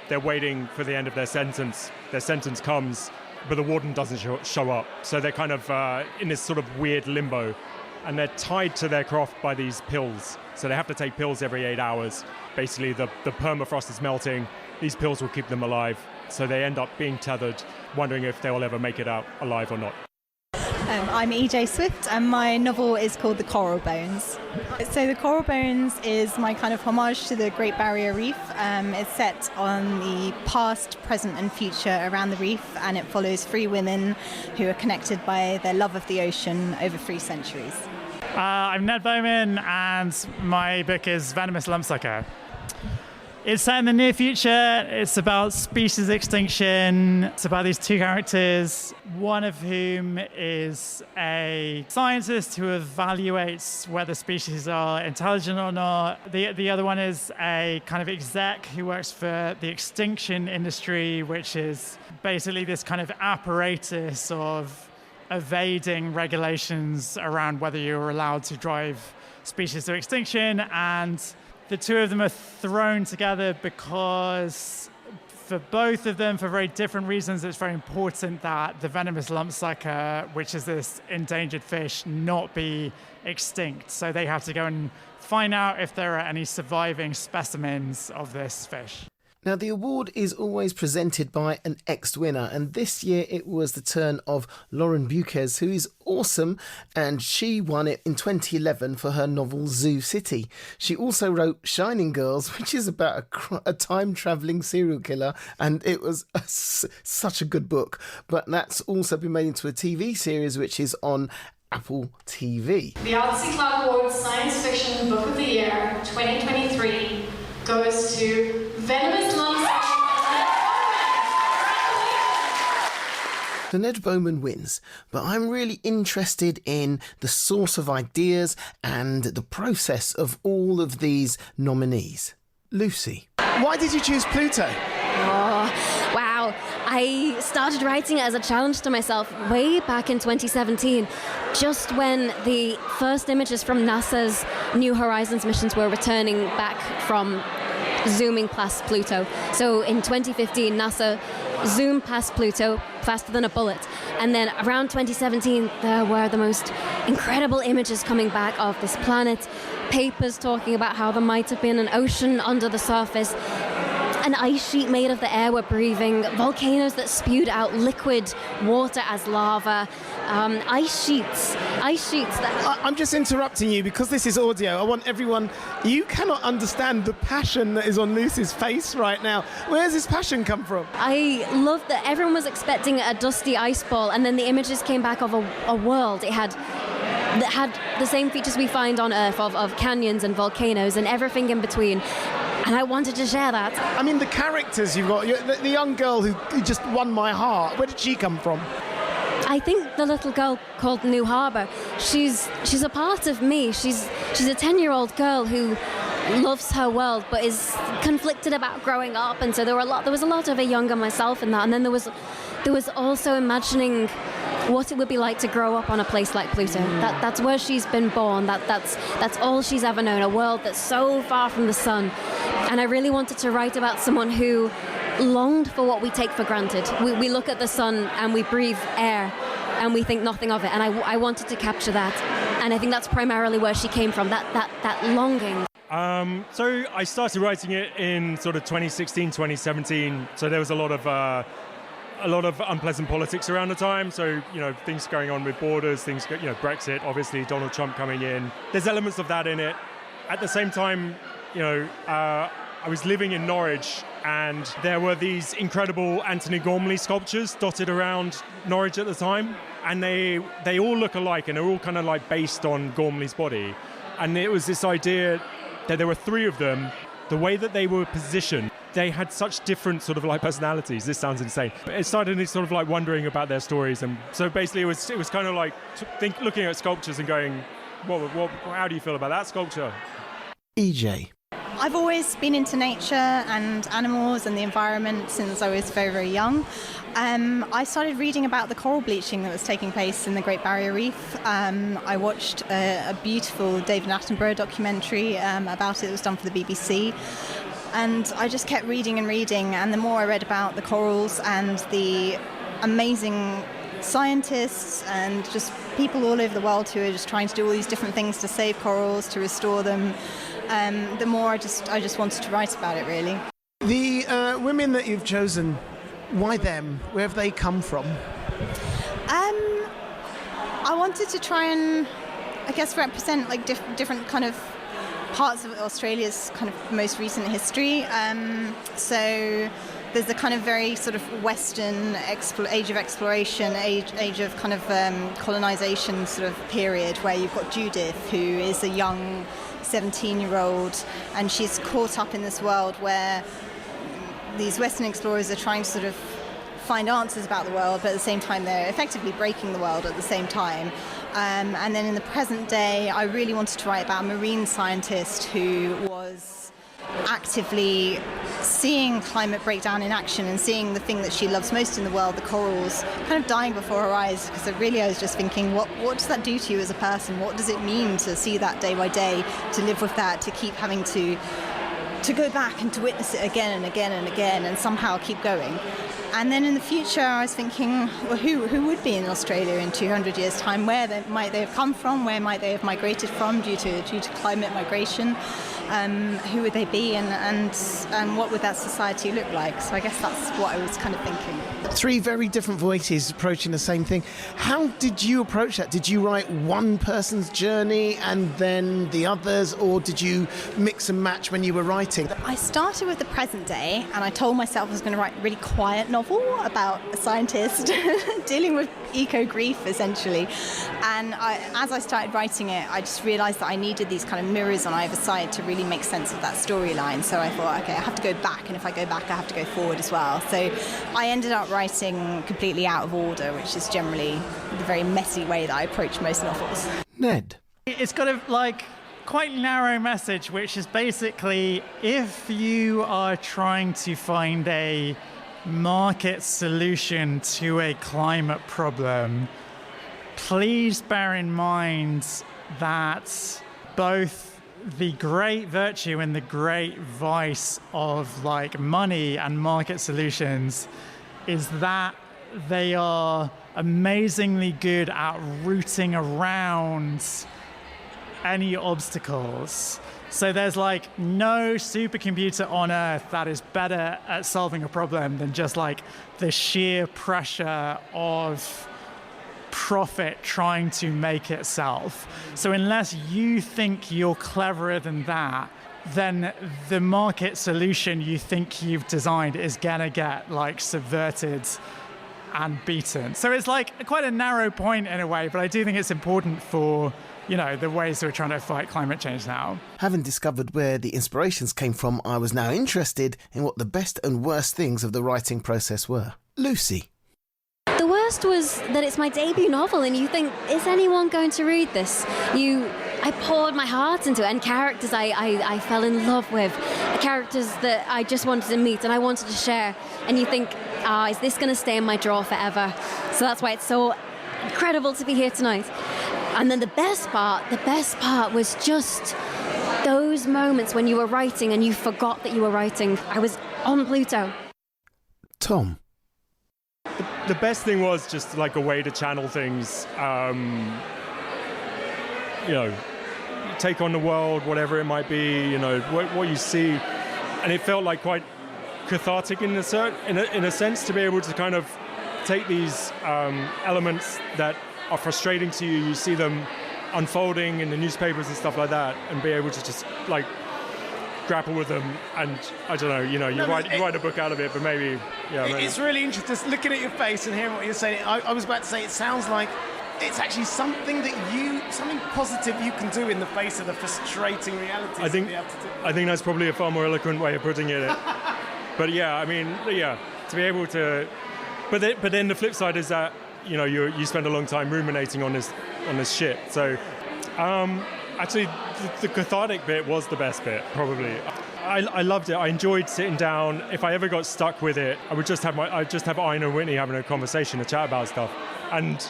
they're waiting for the end of their sentence. Their sentence comes, but the warden doesn't show up. So they're kind of in this sort of weird limbo, and they're tied to their croft by these pills. So they have to take pills every 8 hours. Basically, the permafrost is melting. These pills will keep them alive. So they end up being tethered, wondering if they will ever make it out alive or not. I'm EJ Swift, and my novel is called The Coral Bones. So The Coral Bones is my kind of homage to the Great Barrier Reef. It's set on the past, present and future around the reef, and it follows 3 women who are connected by their love of the ocean over 3 centuries. I'm Ned Bowman, and my book is Venomous Lumpsucker. It's set in the near future. It's about species extinction. It's about these 2 characters, one of whom is a scientist who evaluates whether species are intelligent or not. The other one is a kind of exec who works for the extinction industry, which is basically this kind of apparatus of evading regulations around whether you're allowed to drive species to extinction. And the 2 of them are thrown together because for both of them, for very different reasons, it's very important that the venomous lumpsucker, which is this endangered fish, not be extinct. So they have to go and find out if there are any surviving specimens of this fish. Now, the award is always presented by an ex-winner, and this year it was the turn of Lauren Buquez, who is awesome, and she won it in 2011 for her novel Zoo City. She also wrote Shining Girls, which is about a time-travelling serial killer, and it was such a good book. But that's also been made into a TV series, which is on Apple TV. The Clarke Awards Science Fiction Book of the Year 2023 goes to Venomous Lumpsucker. So Ned Bowman wins, but I'm really interested in the source of ideas and the process of all of these nominees. Lucy, why did you choose Pluto? Oh, wow. I started writing it as a challenge to myself way back in 2017, just when the first images from NASA's New Horizons missions were returning back from zooming past Pluto. So in 2015, NASA zoomed past Pluto faster than a bullet. And then around 2017, there were the most incredible images coming back of this planet, papers talking about how there might have been an ocean under the surface. an ice sheet made of the air we're breathing, volcanoes that spewed out liquid water as lava, ice sheets that... I'm just interrupting you because this is audio. I want everyone... You cannot understand the passion that is on Lucy's face right now. Where's this passion come from? I love that everyone was expecting a dusty ice ball, and then the images came back of a world. It had the same features we find on Earth of canyons and volcanoes and everything in between. And I wanted to share that. I mean, the characters you've got, the young girl who just won my heart, where did she come from? I think the little girl called New Harbour, she's a part of me. She's a 10-year-old girl who loves her world but is conflicted about growing up, and so there was a lot of a younger myself in that. And then there was also imagining what it would be like to grow up on a place like Pluto. That's where she's been born. That's all she's ever known, a world that's so far from the sun. And I really wanted to write about someone who longed for what we take for granted. We look at the sun and we breathe air and we think nothing of it. And I wanted to capture that. And I think that's primarily where she came from, that longing. So I started writing it in sort of 2016, 2017. So there was a lot of unpleasant politics around the time. So, things going on with borders, Brexit, obviously, Donald Trump coming in. There's elements of that in it. At the same time, I was living in Norwich, and there were these incredible Anthony Gormley sculptures dotted around Norwich at the time. And they all look alike, and they're all kind of like based on Gormley's body. And it was this idea that there were three of them. The way that they were positioned, they had such different sort of like personalities. This sounds insane. It started me sort of like wondering about their stories. And so basically it was kind of like looking at sculptures and going, how do you feel about that sculpture? EJ. I've always been into nature and animals and the environment since I was very, very young. I started reading about the coral bleaching that was taking place in the Great Barrier Reef. I watched a beautiful David Attenborough documentary about it. It was done for the BBC. And I just kept reading, and the more I read about the corals and the amazing scientists and just people all over the world who are just trying to do all these different things to save corals, to restore them, the more I just wanted to write about it, really. The women that you've chosen, why them? Where have they come from? I wanted to try and, I guess, represent like different kind of parts of Australia's kind of most recent history. So there's the kind of very sort of Western age of exploration, age of kind of colonization sort of period, where you've got Judith, who is a young 17-year-old, and she's caught up in this world where these Western explorers are trying to sort of find answers about the world, but at the same time they're effectively breaking the world at the same time. And then in the present day, I really wanted to write about a marine scientist who was actively seeing climate breakdown in action and seeing the thing that she loves most in the world, the corals, kind of dying before her eyes, because I was just thinking, what does that do to you as a person? What does it mean to see that day by day, to live with that, to keep having to go back and to witness it again and again and again and somehow keep going? And then in the future, I was thinking, well, who would be in Australia in 200 years' time? Where might they have come from? Where might they have migrated from due to climate migration? Who would they be, and what would that society look like? So I guess that's what I was kind of thinking. Three very different voices approaching the same thing. How did you approach that? Did you write one person's journey and then the others, or did you mix and match when you were writing? I started with the present day, and I told myself I was going to write a really quiet novel about a scientist dealing with eco-grief, essentially. And as I started writing it, I just realised that I needed these kind of mirrors on either side to really make sense of that storyline. So I thought, okay, I have to go back, and if I go back, I have to go forward as well. So I ended up writing completely out of order, which is generally the very messy way that I approach most novels. Ned? It's got a quite narrow message, which is basically, if you are trying to find a market solution to a climate problem, please bear in mind that both the great virtue and the great vice of money and market solutions is that they are amazingly good at rooting around any obstacles. So there's like no supercomputer on Earth that is better at solving a problem than just like the sheer pressure of profit trying to make itself. So unless you think you're cleverer than that, then the market solution you think you've designed is gonna get like subverted and beaten. So it's like quite a narrow point in a way, but I do think it's important for, you know, the ways we're trying to fight climate change now. Having discovered where the inspirations came from, I was now interested in what the best and worst things of the writing process were. Lucy. The worst was that it's my debut novel, and you think, is anyone going to read this? I poured my heart into it, and characters I fell in love with, characters that I just wanted to meet and I wanted to share. And you think, is this going to stay in my drawer forever? So that's why it's so incredible to be here tonight. And then the best part was just those moments when you were writing and you forgot that you were writing. I was on Pluto. Tom. The best thing was just like a way to channel things, you know, take on the world, whatever it might be, you know, what you see. And it felt like quite cathartic in a sense to be able to kind of take these elements that are frustrating to you, you see them unfolding in the newspapers and stuff like that, and be able to just like grapple with them. And I don't know, you know, you write a book out of it, but maybe, yeah. Maybe. It's really interesting just looking at your face and hearing what you're saying. I was about to say, it sounds like it's actually something positive you can do in the face of the frustrating realities. I think that's probably a far more eloquent way of putting it. But yeah, I mean, yeah, to be able to, but then the flip side is that, you know, you spend a long time ruminating on this shit. So, actually, the cathartic bit was the best bit, probably. I loved it. I enjoyed sitting down. If I ever got stuck with it, I'd just have Ina and Whitney having a conversation, a chat about stuff, and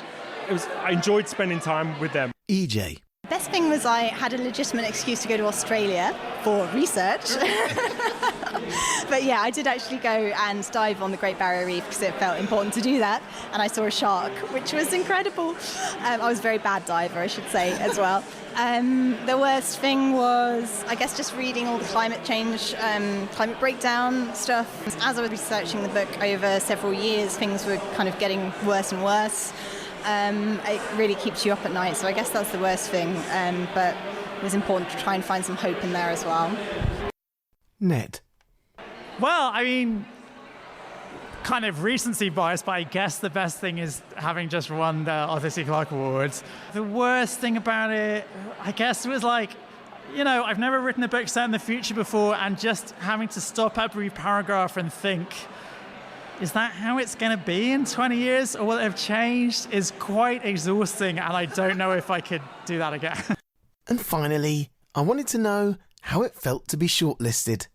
I enjoyed spending time with them. EJ. The best thing was I had a legitimate excuse to go to Australia for research. But yeah, I did actually go and dive on the Great Barrier Reef because it felt important to do that. And I saw a shark, which was incredible. I was a very bad diver, I should say, as well. The worst thing was, I guess, just reading all the climate change, climate breakdown stuff. As I was researching the book over several years, things were kind of getting worse and worse. It really keeps you up at night, so I guess that's the worst thing. But it was important to try and find some hope in there as well. Ned. Well, I mean, kind of recency bias, but I guess the best thing is having just won the Arthur Clarke Awards. The worst thing about it, I guess, was like, you know, I've never written a book set in the future before, and just having to stop every paragraph and think, is that how it's going to be in 20 years, or will it have changed, is quite exhausting, and I don't know if I could do that again. And finally, I wanted to know how it felt to be shortlisted.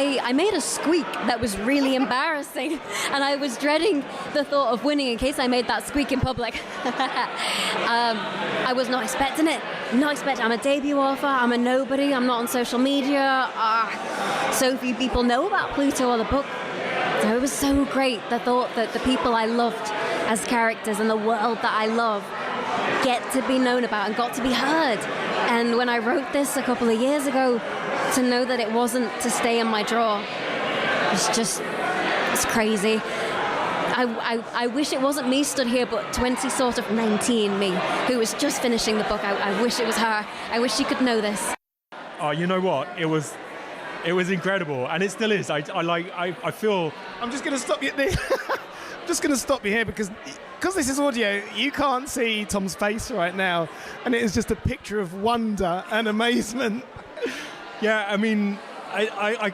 I made a squeak that was really embarrassing, and I was dreading the thought of winning in case I made that squeak in public. I was not expecting it. I'm a debut author, I'm a nobody, I'm not on social media. So few people know about Pluto or the book. So it was so great, the thought that the people I loved as characters and the world that I love get to be known about and got to be heard. And when I wrote this a couple of years ago, to know that it wasn't to stay in my drawer, it's crazy. I wish it wasn't me stood here, but 19 me, who was just finishing the book. I wish it was her. I wish she could know this. Oh, you know what? It was incredible, and it still is. I feel. I'm just going to stop you there. I'm just going to stop you here because this is audio, you can't see Tom's face right now, and it is just a picture of wonder and amazement. Yeah, I mean, I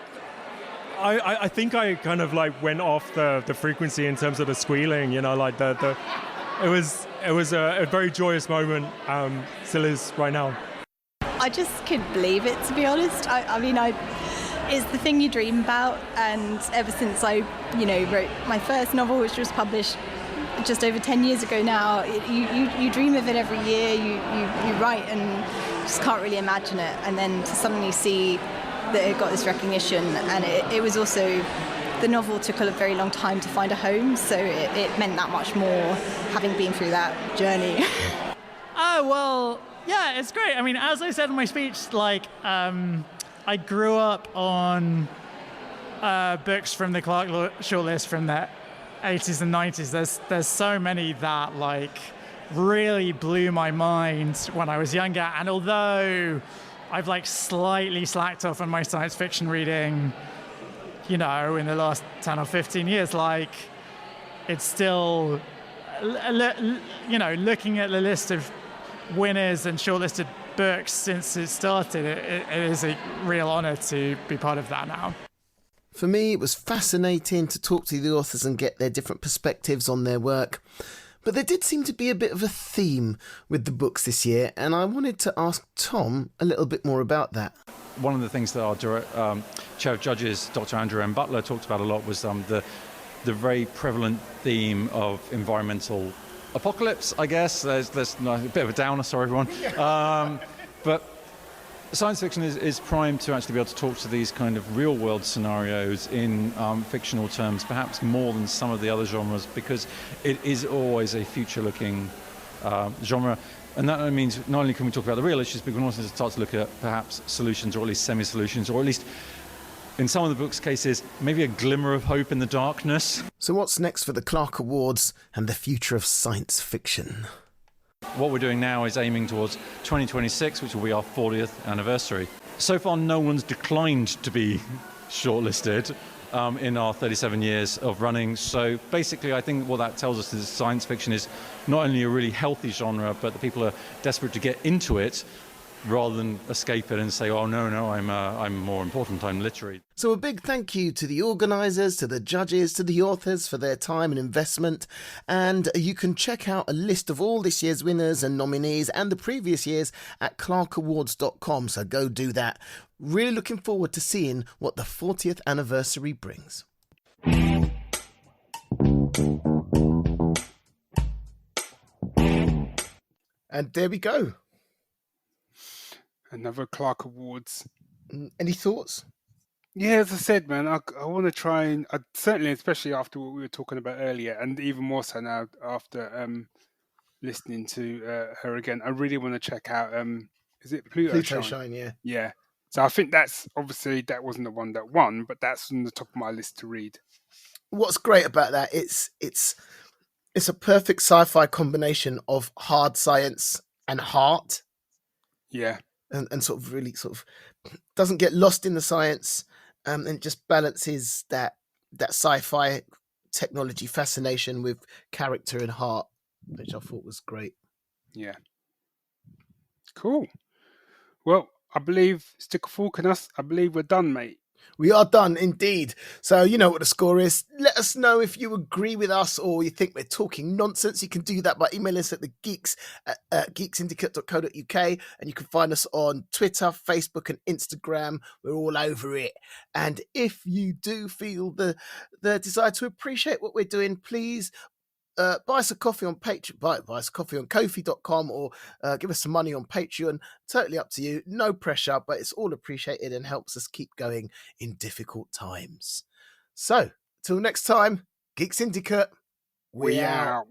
think I kind of like went off the frequency in terms of the squealing. You know, like it was a very joyous moment. Still is right now. I just couldn't believe it, to be honest. I mean, it's the thing you dream about, and ever since I, wrote my first novel, which was published just over 10 years ago now, you dream of it every year. You write and just can't really imagine it, and then to suddenly see that it got this recognition, and it was also, the novel took a very long time to find a home, so it meant that much more having been through that journey. Oh, well, Yeah, it's great. I mean, as I said in my speech, like, I grew up on books from the Clarke shortlist from the 80s and 90s. There's so many that, like, really blew my mind when I was younger. And although I've, like, slightly slacked off on my science fiction reading, you know, in the last 10 or 15 years, like, it's still, you know, looking at the list of winners and shortlisted books since it started, it is a real honor to be part of that now. For me, it was fascinating to talk to the authors and get their different perspectives on their work. But there did seem to be a bit of a theme with the books this year, and I wanted to ask Tom a little bit more about that. One of the things that our chair of judges, Dr. Andrew M. Butler, talked about a lot was the very prevalent theme of environmental apocalypse, I guess. There's a bit of a downer, sorry everyone. But science fiction is primed to actually be able to talk to these kind of real world scenarios in fictional terms, perhaps more than some of the other genres, because it is always a future looking genre. And that means not only can we talk about the real issues, but we can also start to look at perhaps solutions, or at least semi-solutions, or at least in some of the books' cases, maybe a glimmer of hope in the darkness. So what's next for the Clarke Awards and the future of science fiction? What we're doing now is aiming towards 2026, which will be our 40th anniversary. So far, no one's declined to be shortlisted in our 37 years of running. So basically, I think what that tells us is science fiction is not only a really healthy genre, but the people are desperate to get into it rather than escape it and say, oh, no, I'm more important, I'm literary. So a big thank you to the organisers, to the judges, to the authors for their time and investment. And you can check out a list of all this year's winners and nominees and the previous years at clarkeawards.com. So go do that. Really looking forward to seeing what the 40th anniversary brings. And there we go. Another Clarke Awards. Any thoughts? Yeah, as I said, man, I want to try and certainly, especially after what we were talking about earlier, and even more so now after listening to her again, I really want to check out. Is it Pluto Shine? Yeah. Yeah. So I think that's obviously that wasn't the one that won, but that's on the top of my list to read. What's great about that? It's a perfect sci-fi combination of hard science and heart. Yeah. And sort of really sort of doesn't get lost in the science, and just balances that sci-fi technology fascination with character and heart, which I thought was great. Yeah. Cool. Well, I believe, stick a fork in us. I believe we're done, mate. We are done indeed. So you know what the score is. Let us know if you agree with us or you think we're talking nonsense. You can do that by emailing us at the geeks at geeksyndicate.co.uk, and you can find us on Twitter, Facebook and Instagram. We're all over it. And if you do feel the desire to appreciate what we're doing, please buy us a coffee on Patreon, buy us a coffee on Ko-fi.com, or give us some money on Patreon. Totally up to you. No pressure, but it's all appreciated and helps us keep going in difficult times. So, till next time, Geek Syndicate, we out.